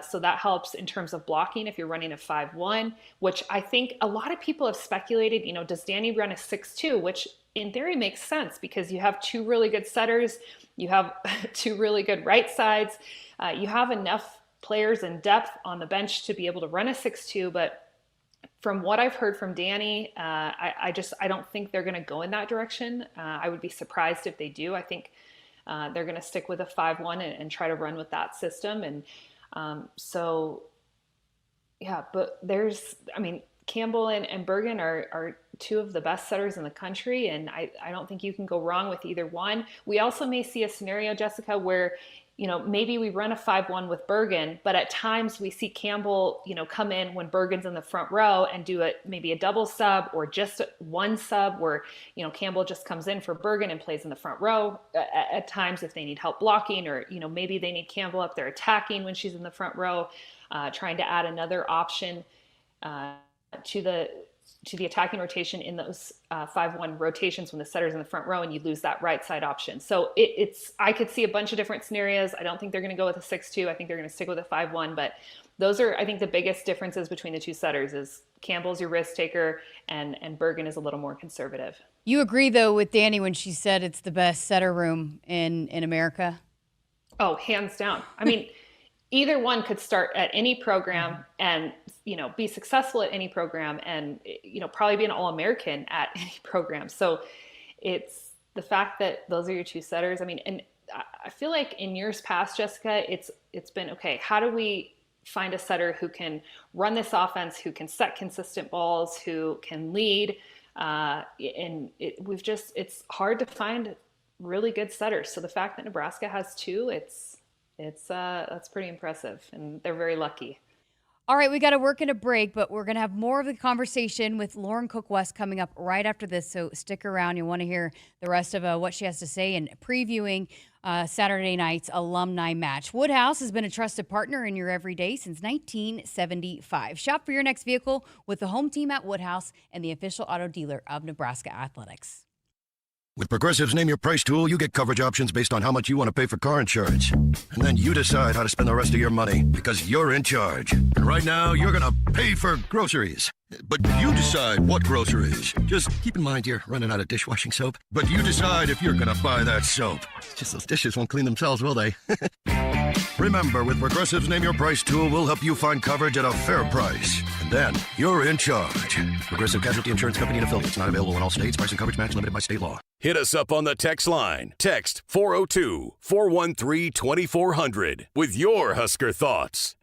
so that helps in terms of blocking if you're running a 5-1, which I think a lot of people have speculated, does Danny run a 6-2, which in theory makes sense because you have two really good setters, you have two really good right sides, you have enough players and depth on the bench to be able to run a 6-2, but from what I've heard from Danny, I don't think they're going to go in that direction. I would be surprised if they do. I think they're going to stick with a 5-1 and try to run with that system. And but Campbell and Bergen are two of the best setters in the country, and I don't think you can go wrong with either one. We also may see a scenario, Jessica, where maybe we run a 5-1 with Bergen, but at times we see Campbell, come in when Bergen's in the front row and do maybe a double sub or just one sub where, Campbell just comes in for Bergen and plays in the front row at times if they need help blocking, or, maybe they need Campbell up there attacking when she's in the front row, trying to add another option to the attacking rotation in those 5-1 rotations when the setter's in the front row and you lose that right side option. So I could see a bunch of different scenarios. I don't think they're going to go with a 6-2. I think they're going to stick with a 5-1, but those are, I think, the biggest differences between the two setters is Campbell's your risk taker and Bergen is a little more conservative. You agree though with Danny when she said it's the best setter room in America? Oh, hands down. Either one could start at any program and, be successful at any program and, probably be an All-American at any program. So the fact that those are your two setters, I mean, and I feel like in years past, Jessica, it's been, okay, how do we find a setter who can run this offense, who can set consistent balls, who can lead? It's hard to find really good setters. So the fact that Nebraska has two, that's pretty impressive, and they're very lucky. All right, we got to work in a break, but we're going to have more of the conversation with Lauren Cook-West coming up right after this, so stick around. You want to hear the rest of what she has to say and previewing Saturday night's alumni match. Woodhouse has been a trusted partner in your everyday since 1975. Shop for your next vehicle with the home team at Woodhouse and the official auto dealer of Nebraska Athletics. With Progressive's Name Your Price tool, you get coverage options based on how much you want to pay for car insurance. And then you decide how to spend the rest of your money, because you're in charge. And right now, you're going to pay for groceries. But you decide what groceries. Just keep in mind you're running out of dishwashing soap. But you decide if you're going to buy that soap. It's just those dishes won't clean themselves, will they? Remember, with Progressive's Name Your Price tool, we'll help you find coverage at a fair price. And then you're in charge. Progressive Casualty Insurance Company and affiliates. Not available in all states. Price and coverage match limited by state law. Hit us up on the text line. Text 402-413-2400 with your Husker thoughts.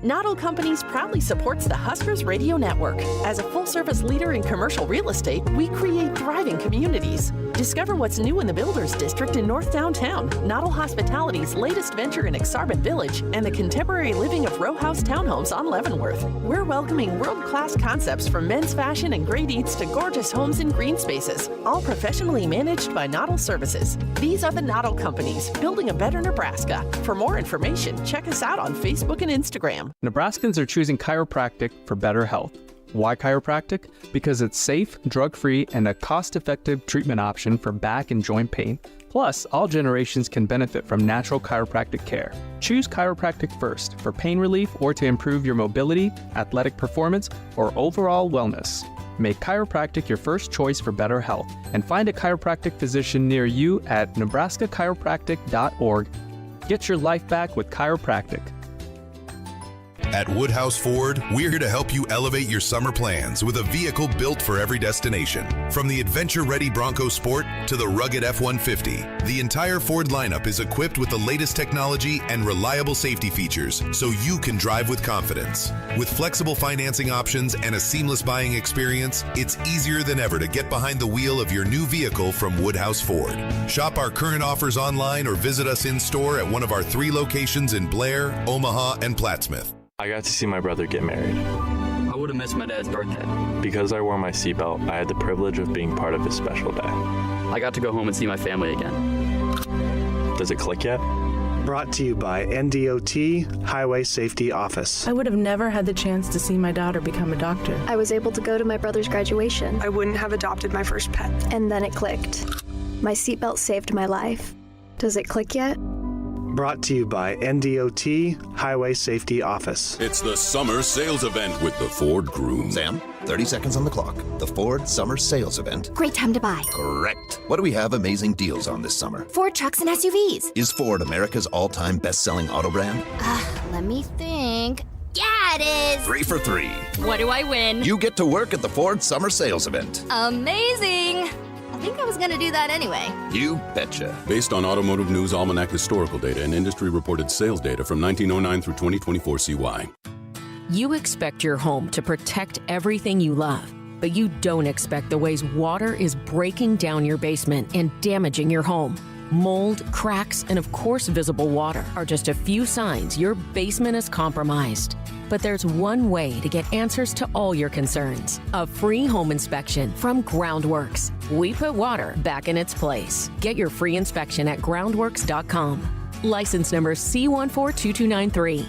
Noddle Companies proudly supports the Huskers Radio Network. As a full-service leader in commercial real estate, we create thriving communities. Discover what's new in the Builders District in North Downtown, Noddle Hospitality's latest venture in Aksarben Village, and the contemporary living of row house townhomes on Leavenworth. We're welcoming world-class concepts from men's fashion and great eats to gorgeous homes and green spaces, all professionally managed by Noddle Services. These are the Noddle Companies, building a better Nebraska. For more information, check us out on Facebook and Instagram. Nebraskans are choosing chiropractic for better health. Why chiropractic? Because it's safe, drug-free, and a cost-effective treatment option for back and joint pain. Plus, all generations can benefit from natural chiropractic care. Choose chiropractic first for pain relief or to improve your mobility, athletic performance, or overall wellness. Make chiropractic your first choice for better health, and find a chiropractic physician near you at nebraskachiropractic.org. Get your life back with chiropractic. At Woodhouse Ford, we're here to help you elevate your summer plans with a vehicle built for every destination. From the adventure-ready Bronco Sport to the rugged F-150, the entire Ford lineup is equipped with the latest technology and reliable safety features so you can drive with confidence. With flexible financing options and a seamless buying experience, it's easier than ever to get behind the wheel of your new vehicle from Woodhouse Ford. Shop our current offers online or visit us in-store at one of our 3 locations in Blair, Omaha, and Plattsmouth. I got to see my brother get married. I would have missed my dad's birthday. Because I wore my seatbelt, I had the privilege of being part of his special day. I got to go home and see my family again. Does it click yet? Brought to you by NDOT Highway Safety Office. I would have never had the chance to see my daughter become a doctor. I was able to go to my brother's graduation. I wouldn't have adopted my first pet. And then it clicked. My seatbelt saved my life. Does it click yet? Brought to you by NDOT Highway Safety Office. It's the summer sales event with the Ford Groom. Sam, 30 seconds on the clock. The Ford Summer Sales Event. Great time to buy. Correct. What do we have amazing deals on this summer? Ford trucks and SUVs. Is Ford America's all-time best-selling auto brand? Let me think. Yeah, it is. 3 for 3. What do I win? You get to work at the Ford Summer Sales Event. Amazing. I think I was going to do that anyway. You betcha. Based on Automotive News Almanac historical data and industry-reported sales data from 1909 through 2024 CY. You expect your home to protect everything you love, but you don't expect the ways water is breaking down your basement and damaging your home. Mold, cracks, and of course visible water are just a few signs your basement is compromised. But there's one way to get answers to all your concerns. A free home inspection from Groundworks. We put water back in its place. Get your free inspection at groundworks.com. License number C142293.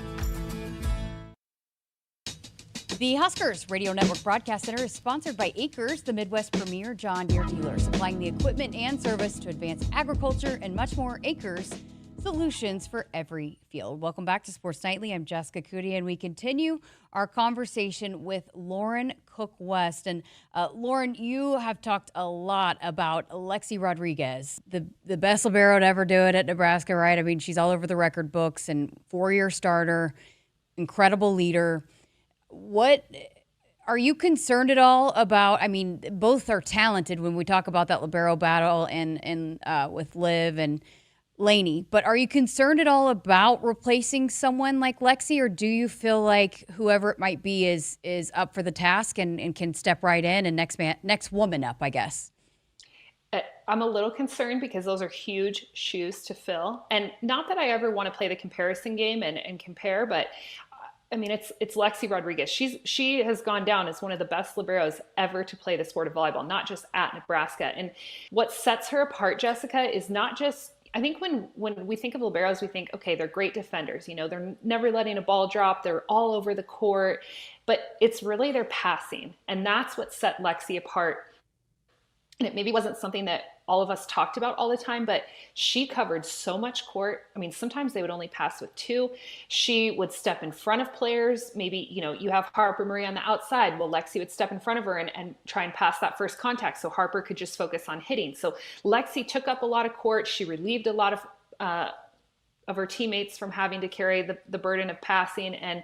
The Huskers Radio Network Broadcast Center is sponsored by Akrs, the Midwest premier John Deere dealer, supplying the equipment and service to advance agriculture and much more. Akrs, solutions for every field. Welcome back to Sports Nightly. I'm Jessica Coody, and we continue our conversation with Lauren Cook-West. And Lauren, you have talked a lot about Lexi Rodriguez, the best libero to ever do it at Nebraska, right? I mean, she's all over the record books and 4-year starter, incredible leader. What Are you concerned at all about, I mean, both are talented when we talk about that libero battle and with Liv and Lainey, but are you concerned at all about replacing someone like Lexi, or do you feel like whoever it might be is up for the task and can step right in and next woman up, I guess? I'm a little concerned because those are huge shoes to fill. And not that I ever want to play the comparison game and compare, but I mean, it's Lexi Rodriguez. She has gone down as one of the best liberos ever to play the sport of volleyball, not just at Nebraska. And what sets her apart, Jessica, is not just, I think when we think of liberos, we think, okay, they're great defenders. You know, they're never letting a ball drop. They're all over the court. But it's really their passing. And that's what set Lexi apart. And it maybe wasn't something that all of us talked about all the time, but she covered so much court. I mean, sometimes they would only pass with two. She would step in front of players. Maybe, you know, you have Harper Marie on the outside. Well, Lexi would step in front of her and try and pass that first contact so Harper could just focus on hitting. So Lexi took up a lot of court. She relieved a lot of her teammates from having to carry the burden of passing, and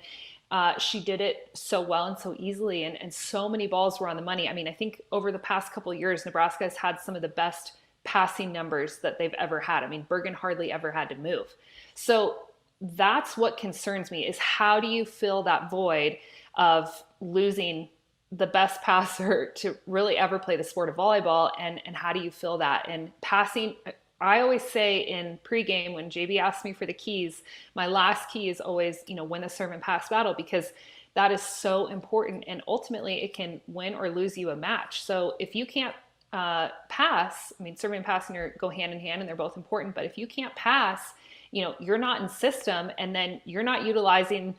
she did it so well and so easily, and so many balls were on the money. I mean, I think over the past couple of years, Nebraska has had some of the best passing numbers that they've ever had. I mean, Bergen hardly ever had to move. So that's what concerns me, is how do you fill that void of losing the best passer to really ever play the sport of volleyball, and how do you fill that? And passing, I always say in pregame when JB asks me for the keys, my last key is always, you know, win the serve and pass battle, because that is so important, and ultimately it can win or lose you a match. So if you can't pass, I mean, serving and passing go hand in hand and they're both important, but if you can't pass, you know, you're not in system, and then you're not utilizing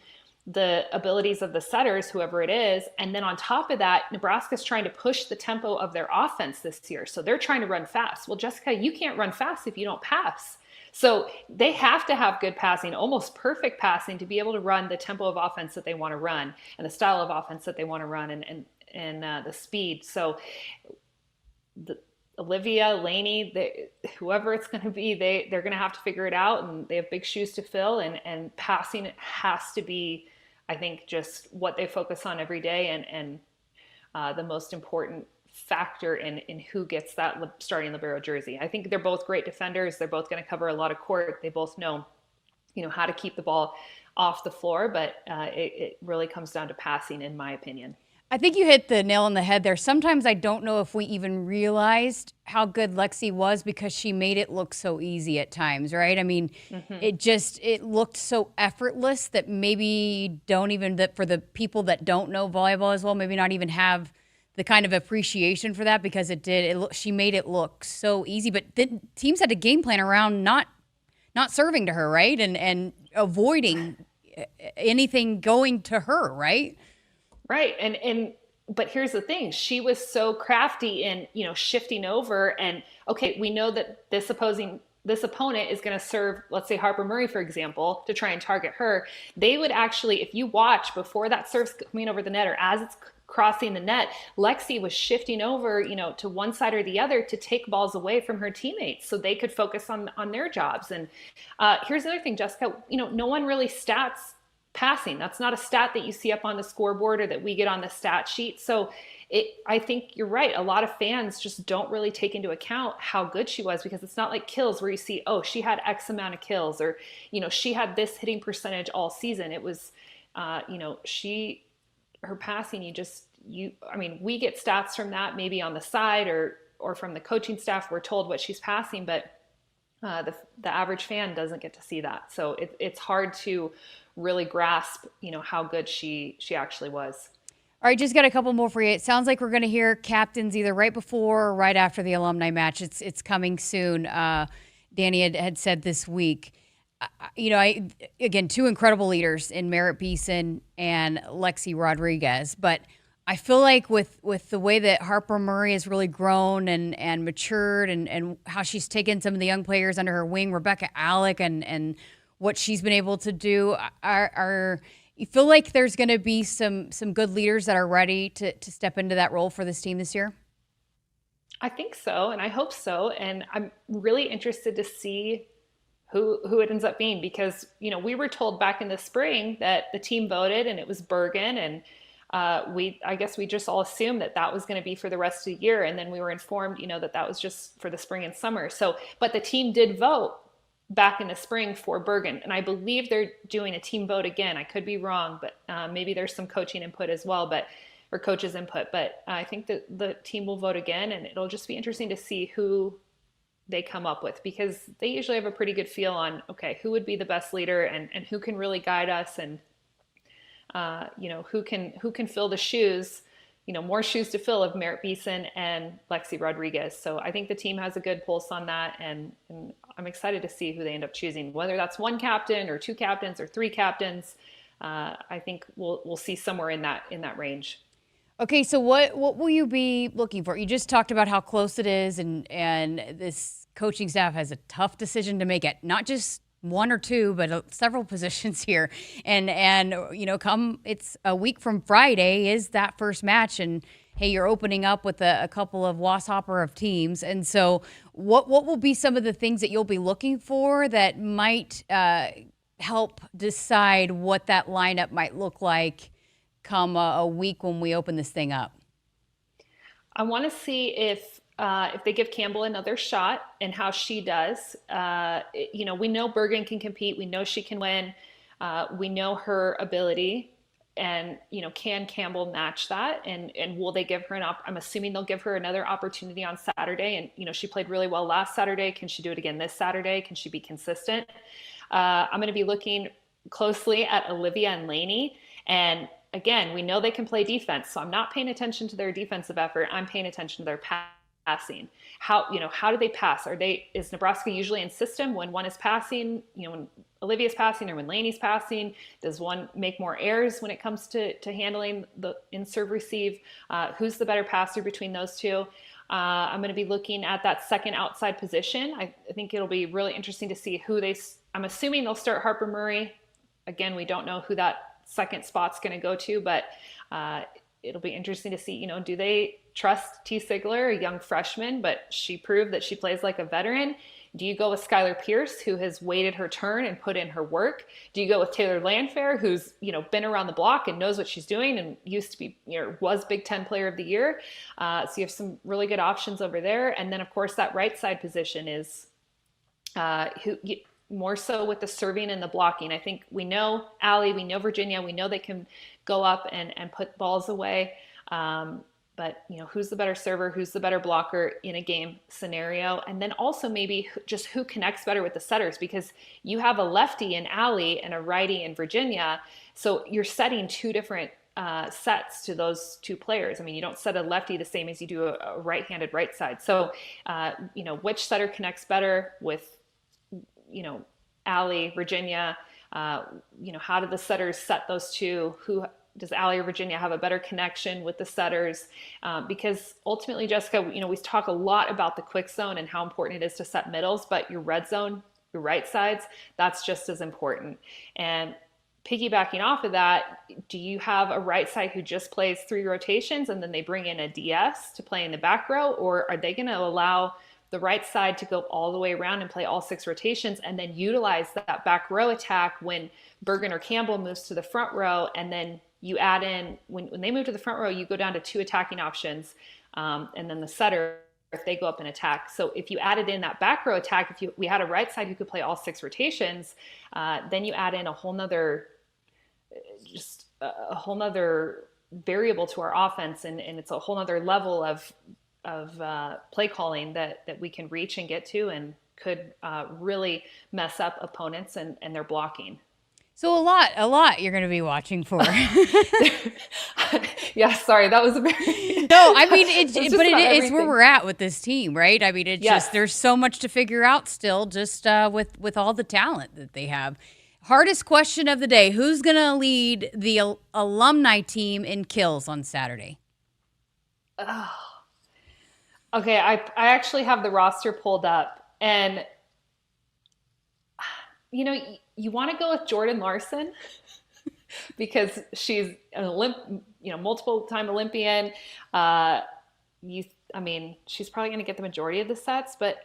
the abilities of the setters, whoever it is. And then on top of that, Nebraska's trying to push the tempo of their offense this year. So they're trying to run fast. Well, Jessica, you can't run fast if you don't pass. So they have to have good passing, almost perfect passing, to be able to run the tempo of offense that they want to run and the style of offense that they want to run, and the speed. So Olivia, Lainey, whoever it's going to be, they're going to have to figure it out, and they have big shoes to fill, and passing has to be, I think, just what they focus on every day, and the most important factor in who gets that starting libero jersey. I think they're both great defenders. They're both going to cover a lot of court. They both know, you know, how to keep the ball off the floor, but it really comes down to passing, in my opinion. I think you hit the nail on the head there. Sometimes I don't know if we even realized how good Lexi was because she made it look so easy at times, right? I mean, it looked so effortless that maybe that for the people that don't know volleyball as well, maybe not even have the kind of appreciation for that, because she made it look so easy. But then teams had to game plan around not serving to her, right? And avoiding anything going to her, right? Right. But here's the thing. She was so crafty in, you know, shifting over, and okay, we know that this opponent is going to serve, let's say Harper Murray, for example, to try and target her. They would actually, if you watch before that serve's coming over the net or as it's crossing the net, Lexi was shifting over, you know, to one side or the other to take balls away from her teammates so they could focus on their jobs. And here's the other thing, Jessica, you know, no one really stats passing. That's not a stat that you see up on the scoreboard or that we get on the stat sheet. So I think you're right. A lot of fans just don't really take into account how good she was, because it's not like kills where you see, oh, she had X amount of kills, or, you know, she had this hitting percentage all season. It was, you know, her passing, I mean, we get stats from that maybe on the side or from the coaching staff. We're told what she's passing, but the average fan doesn't get to see that. So it's hard to really grasp, you know, how good she actually was. All right, just got a couple more for you. It sounds like we're going to hear captains either right before or right after the alumni match. It's coming soon. Danny had said this week. You know, again, two incredible leaders in Merritt Beeson and Lexi Rodriguez, but I feel like with the way that Harper Murray has really grown and matured, and how she's taken some of the young players under her wing, Rebecca Alec, and what she's been able to do, you feel like there's going to be some good leaders that are ready to step into that role for this team this year? I think so, and I hope so. And I'm really interested to see who it ends up being, because, you know, we were told back in the spring that the team voted and it was Bergen, and I guess we just all assumed that was going to be for the rest of the year. And then we were informed, that was just for the spring and summer. So, but the team did vote back in the spring for Bergen. And I believe they're doing a team vote again. I could be wrong, but maybe there's some coaching input as well, or coaches input. But I think that the team will vote again, and it'll just be interesting to see who they come up with, because they usually have a pretty good feel on, okay, who would be the best leader and who can really guide us, and who can fill the shoes, more shoes to fill of Merritt Beeson and Lexi Rodriguez. So I think the team has a good pulse on that, and I'm excited to see who they end up choosing, whether that's one captain or two captains or three captains. I think we'll see somewhere in that range. Okay, so what will you be looking for? You just talked about how close it is, and this coaching staff has a tough decision to make at not just one or two, but several positions here. And it's a week from Friday is that first match, and hey, you're opening up with a couple of Wasshopper of teams. And so what will be some of the things that you'll be looking for that might help decide what that lineup might look like come a week when we open this thing up? I want to see if they give Campbell another shot and how she does. We know Bergen can compete. We know she can win. We know her ability, and can Campbell match that? And will they give her I'm assuming they'll give her another opportunity on Saturday. And she played really well last Saturday. Can she do it again this Saturday? Can she be consistent? I'm going to be looking closely at Olivia and Lainey. And again, we know they can play defense, so I'm not paying attention to their defensive effort. I'm paying attention to their passing. How do they pass? Is Nebraska usually in system when one is passing, when Olivia's passing or when Lainey's passing? Does one make more errors when it comes to handling the in-serve receive? Who's the better passer between those two? I'm going to be looking at that second outside position. I think it'll be really interesting to see I'm assuming they'll start Harper Murray. Again, we don't know who that second spot's going to go to, but it'll be interesting to see, do they trust T. Sigler, a young freshman, but she proved that she plays like a veteran? Do you go with Skylar Pierce, who has waited her turn and put in her work? Do you go with Taylor Landfair, who's, been around the block and knows what she's doing and used to be, was Big Ten Player of the Year? So you have some really good options over there. And then, of course, that right side position is more so with the serving and the blocking. I think we know Allie, we know Virginia, we know they can go up and put balls away. But who's the better server? Who's the better blocker in a game scenario? And then also maybe just who connects better with the setters, because you have a lefty in Allie and a righty in Virginia. So you're setting two different sets to those two players. I mean, you don't set a lefty the same as you do a right-handed right side. So, which setter connects better with Allie, Virginia? How do the setters set those two? Does Allie or Virginia have a better connection with the setters? Because ultimately, Jessica, we talk a lot about the quick zone and how important it is to set middles, but your red zone, your right sides, that's just as important. And piggybacking off of that, do you have a right side who just plays 3 rotations and then they bring in a DS to play in the back row? Or are they going to allow the right side to go all the way around and play all 6 rotations and then utilize that back row attack when Bergen or Campbell moves to the front row? And then you add in, when they move to the front row, you go down to 2 attacking options, and then the setter, if they go up and attack. So if you added in that back row attack, we had a right side who could play all 6 rotations, then you add in a whole nother variable to our offense, and it's a whole nother level of play calling that we can reach and get to, and could really mess up opponents and their blocking. So a lot you're going to be watching for. Yeah, sorry, that was a very... No, I mean, it's where we're at with this team, right? I mean, it's just, there's so much to figure out still, just with all the talent that they have. Hardest question of the day: who's going to lead the alumni team in kills on Saturday? Oh. Okay, I actually have the roster pulled up, and you want to go with Jordan Larson because she's an multiple-time Olympian. She's probably going to get the majority of the sets, but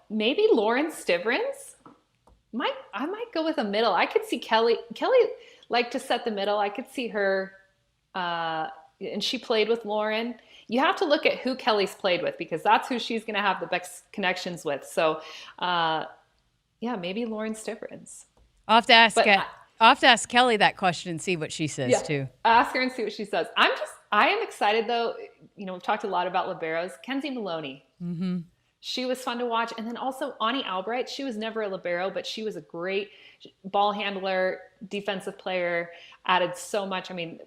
maybe Lauren Stivrins. I might go with a middle. I could see Kelly like to set the middle. I could see her, and she played with Lauren. You have to look at who Kelly's played with because that's who she's going to have the best connections with. So, maybe Lauren Stivrins. I'll have to ask Kelly that question and see what she says too. Ask her and see what she says. I am excited though. We've talked a lot about liberos. Kenzie Maloney. Mm-hmm. She was fun to watch. And then also Ani Albright. She was never a libero, but she was a great ball handler, defensive player, added so much. I mean,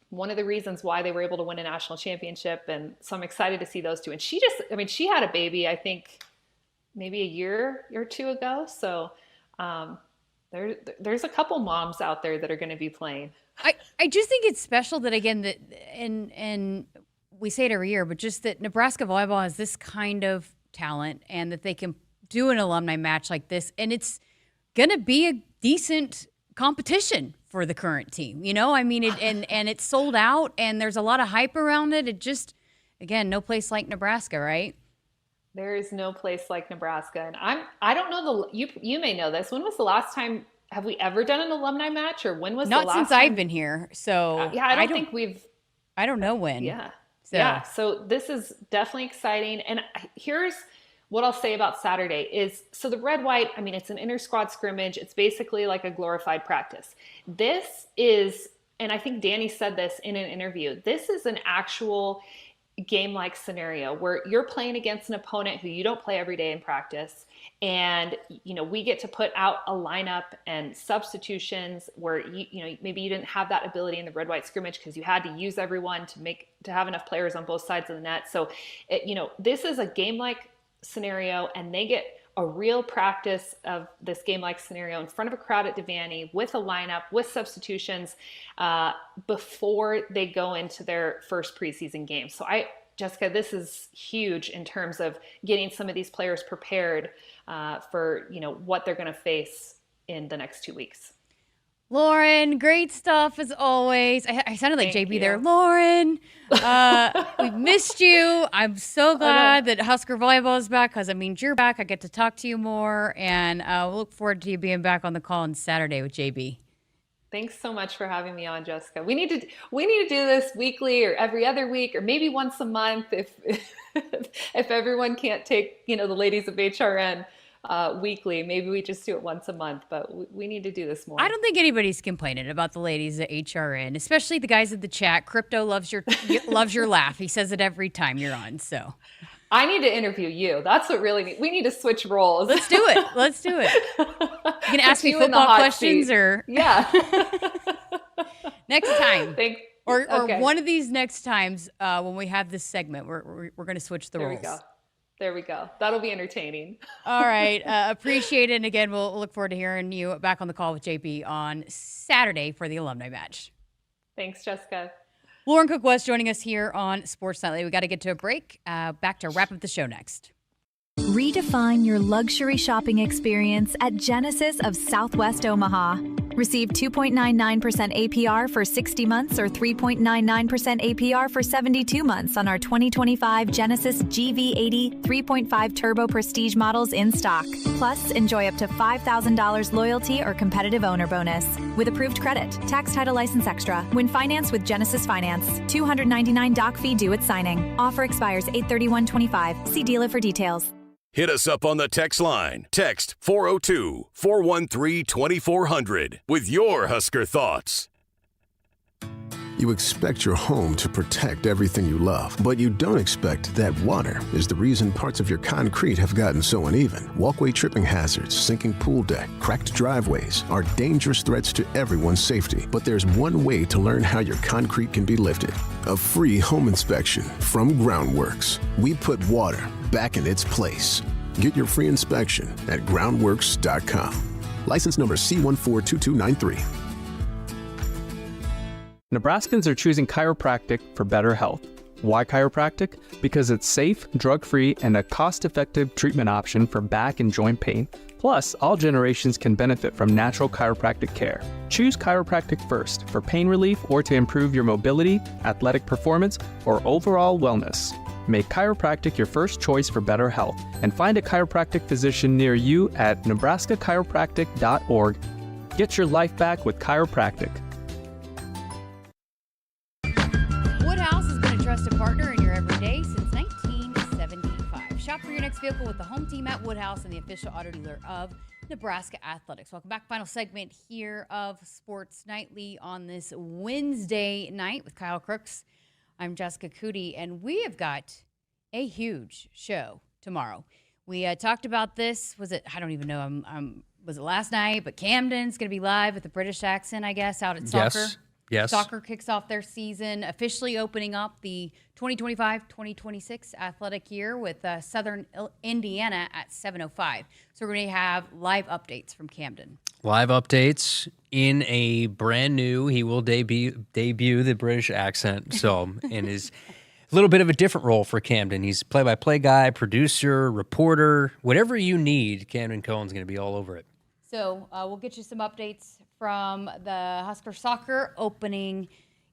one of the reasons why they were able to win a national championship. And so I'm excited to see those two. And she had a baby, I think maybe a year or two ago. So there's a couple moms out there that are going to be playing. I just think it's special that, again, that and we say it every year, but just that Nebraska volleyball has this kind of talent and that they can do an alumni match like this. And it's going to be a decent competition for the current team. And it's sold out and there's a lot of hype around it. It just, again, no place like Nebraska, right? There is no place like Nebraska. And I don't know you may know this. When was the last time, have we ever done an alumni match, or when was the last time? Not since I've been here. So I don't think we've. I don't know when. Yeah. So this is definitely exciting. And here's what I'll say about Saturday is, so the red-white, it's an inter-squad scrimmage. It's basically like a glorified practice. This is, and I think Danny said this in an interview, this is an actual game-like scenario where you're playing against an opponent who you don't play every day in practice. And, we get to put out a lineup and substitutions where, maybe you didn't have that ability in the red-white scrimmage because you had to use everyone to have enough players on both sides of the net. So, this is a game-like scenario, and they get a real practice of this game-like scenario in front of a crowd at Devaney with a lineup, with substitutions before they go into their first preseason game. So Jessica, this is huge in terms of getting some of these players prepared for, what they're going to face in the next 2 weeks. Lauren, great stuff as always. I sounded like JB there. Lauren, we've missed you. I'm so glad that Husker Volleyball is back because it means you're back. I get to talk to you more, and we'll look forward to you being back on the call on Saturday with JB. Thanks so much for having me on, Jessica. We need to do this weekly or every other week or maybe once a month if everyone can't take, the ladies of HRN weekly. Maybe we just do it once a month, but we need to do this more. I don't think anybody's complaining about the ladies at HRN, especially the guys in the chat. Crypto loves your laugh. He says it every time you're on. So I need to interview you. That's what we need to switch roles. Let's do it. You can ask me football questions or next time. Or one of these next times when we have this segment, we're going to switch the roles. There we go. That'll be entertaining. All right. Appreciate it. And again, we'll look forward to hearing you back on the call with JP on Saturday for the alumni match. Thanks, Jessica. Lauren Cook was joining us here on Sports Nightly. We got to get to a break. Back to wrap up the show next. Redefine your luxury shopping experience at Genesis of Southwest Omaha. Receive 2.99% APR for 60 months or 3.99% APR for 72 months on our 2025 Genesis GV80 3.5 Turbo Prestige models in stock. Plus, enjoy up to $5,000 loyalty or competitive owner bonus. With approved credit, tax title license extra. When financed with Genesis Finance. $299 doc fee due at signing. Offer expires 8/31/25. See dealer for details. Hit us up on the text line. Text 402-413-2400 with your Husker thoughts. You expect your home to protect everything you love, but you don't expect that water is the reason parts of your concrete have gotten so uneven. Walkway tripping hazards, sinking pool deck, cracked driveways are dangerous threats to everyone's safety. But there's one way to learn how your concrete can be lifted. A free home inspection from Groundworks. We put water back in its place. Get your free inspection at groundworks.com. License number C142293. Nebraskans are choosing chiropractic for better health. Why chiropractic? Because it's safe, drug-free, and a cost-effective treatment option for back and joint pain. Plus, all generations can benefit from natural chiropractic care. Choose chiropractic first for pain relief or to improve your mobility, athletic performance, or overall wellness. Make chiropractic your first choice for better health and find a chiropractic physician near you at nebraskachiropractic.org. Get your life back with chiropractic. Woodhouse has been a trusted partner in your everyday since 1975. Shop for your next vehicle with the home team at Woodhouse and the official auto dealer of Nebraska Athletics. Welcome back. Final segment here of Sports Nightly on this Wednesday night with Kyle Crooks. I'm Jessica Coody, and we have got a huge show tomorrow. We talked about this. I don't even know. Was it last night? But Camden's going to be live with a British accent, I guess, out at soccer. Yes. Soccer kicks off their season, officially opening up the 2025-2026 athletic year with Southern Indiana at 7:05. So we're going to have live updates from Camden. Live updates in a brand new. He will debut the British accent. So in his a little bit of a different role for Camden. He's play-by-play guy, producer, reporter, whatever you need. Camden Cohen's going to be all over it. So we'll get you some updates from the Husker soccer opening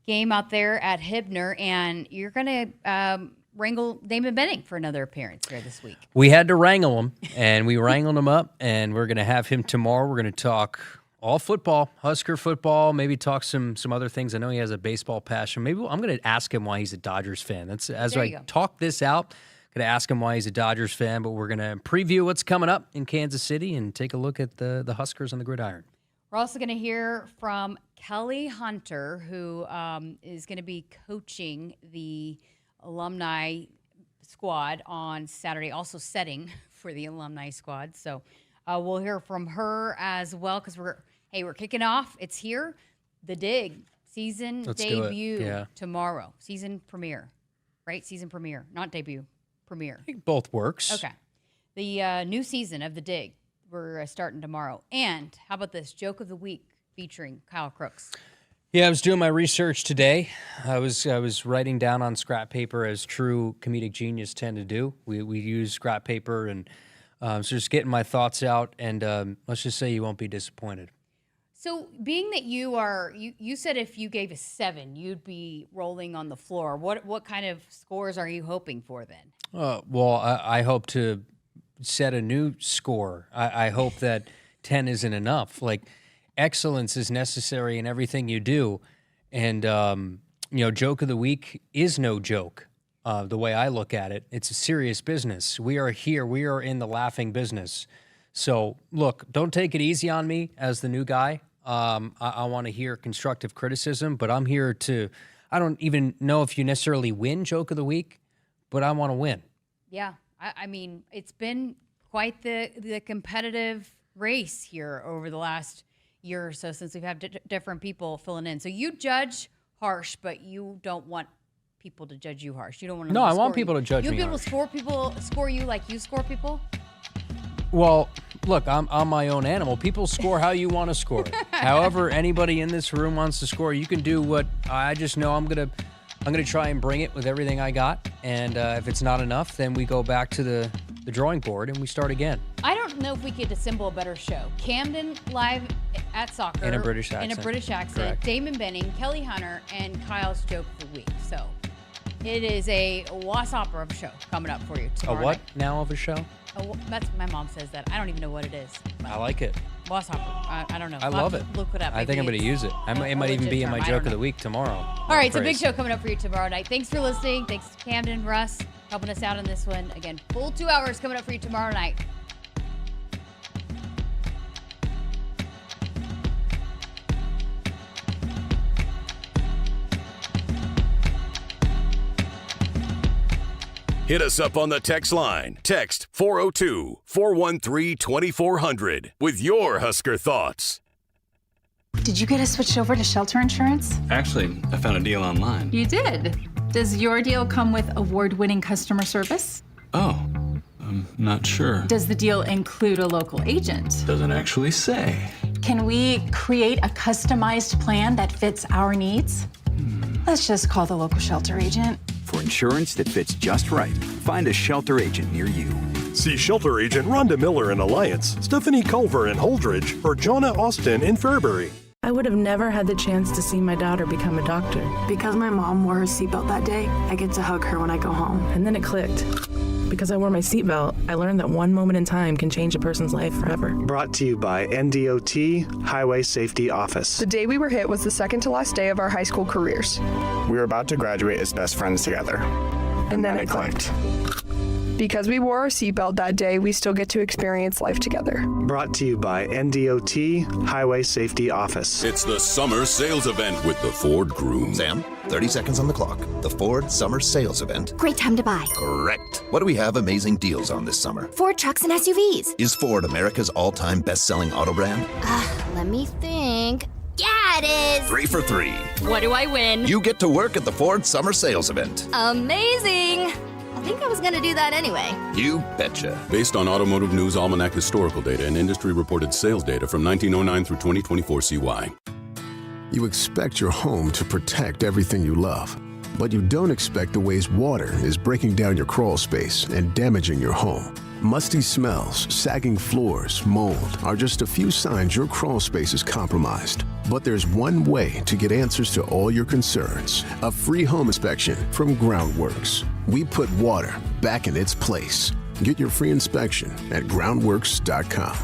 game out there at Hibner, and you're going to wrangle Damon Benning for another appearance here this week. We had to wrangle him, and we wrangled him up, and we're going to have him tomorrow. We're going to talk all football, Husker football, maybe talk some other things. I know he has a baseball passion. Maybe I'm going to ask him why he's a Dodgers fan. That's as I talk this out. Going to ask him why he's a Dodgers fan, but we're going to preview what's coming up in Kansas City and take a look at the Huskers on the gridiron. We're also going to hear from Kelly Hunter, who is going to be coaching the Alumni squad on Saturday, also setting for the Alumni squad. So we'll hear from her as well because we're kicking off. It's here, the Dig season debut tomorrow, season premiere, right? Season premiere, not debut. Premiere. I think both works. Okay. The new season of The Dig, we're starting tomorrow. And how about this? Joke of the Week featuring Kyle Crooks. Yeah, I was doing my research today. I was writing down on scrap paper as true comedic genius tend to do. We use scrap paper and so just getting my thoughts out. And let's just say you won't be disappointed. So being that you said if you gave a 7, you'd be rolling on the floor. What kind of scores are you hoping for then? Well, I hope to set a new score. I hope that 10 isn't enough. Like, excellence is necessary in everything you do. And, joke of the week is no joke. The way I look at it, it's a serious business. We are here. We are in the laughing business. So, look, don't take it easy on me as the new guy. I want to hear constructive criticism, but I'm here I don't even know if you necessarily win Joke of the Week, but I want to win. Yeah. I mean, it's been quite the competitive race here over the last year or so since we've had different people filling in. So you judge harsh, but you don't want people to judge you harsh. You don't want to. No, I want people to judge me. You want people to score you like you score people. Well, look, I'm my own animal. People score how you want to score. However, anybody in this room wants to score, you can do what I just know. I'm gonna try and bring it with everything I got. And if it's not enough, then we go back to the drawing board and we start again. I don't know if we could assemble a better show. Camden live at soccer in a British accent. Correct. Damon Benning, Kelly Hunter, and Kyle's Joke of the Week. So it is a Wasopper of a show coming up for you tomorrow. A what night. now of a show? That's my mom says that. I don't even know what it is. I like it. Wasopper. I don't know. I love it. Look it up. I think I'm going to use it. It might even be in my Joke of the Week tomorrow. All right, it's a big show coming up for you tomorrow night. Thanks for listening. Thanks to Camden, Russ, helping us out on this one. Again, full 2 hours coming up for you tomorrow night. Hit us up on the text line. Text 402-413-2400 with your Husker thoughts. Did you get us switched over to shelter insurance? Actually, I found a deal online. You did? Does your deal come with award-winning customer service? Oh, I'm not sure. Does the deal include a local agent? Doesn't actually say. Can we create a customized plan that fits our needs? Let's just call the local shelter agent. For insurance that fits just right, find a shelter agent near you. See shelter agent Rhonda Miller in Alliance, Stephanie Culver in Holdridge, or Jonna Austin in Fairbury. I would have never had the chance to see my daughter become a doctor. Because my mom wore her seatbelt that day, I get to hug her when I go home. And then it clicked. Because I wore my seatbelt, I learned that one moment in time can change a person's life forever. Brought to you by NDOT Highway Safety Office. The day we were hit was the second to last day of our high school careers. We were about to graduate as best friends together. And then it clicked. Because we wore our seatbelt that day, we still get to experience life together. Brought to you by NDOT Highway Safety Office. It's the summer sales event with the Ford Groom. Sam, 30 seconds on the clock. The Ford Summer Sales Event. Great time to buy. Correct. What do we have amazing deals on this summer? Ford trucks and SUVs. Is Ford America's all-time best-selling auto brand? Let me think. Yeah, it is. 3 for 3. What do I win? You get to work at the Ford Summer Sales Event. Amazing. I think I was going to do that anyway. You betcha. Based on Automotive News Almanac historical data and industry-reported sales data from 1909 through 2024 CY. You expect your home to protect everything you love, but you don't expect the ways water is breaking down your crawl space and damaging your home. Musty smells, sagging floors, mold are just a few signs your crawl space is compromised. But there's one way to get answers to all your concerns. A free home inspection from Groundworks. We put water back in its place. Get your free inspection at groundworks.com.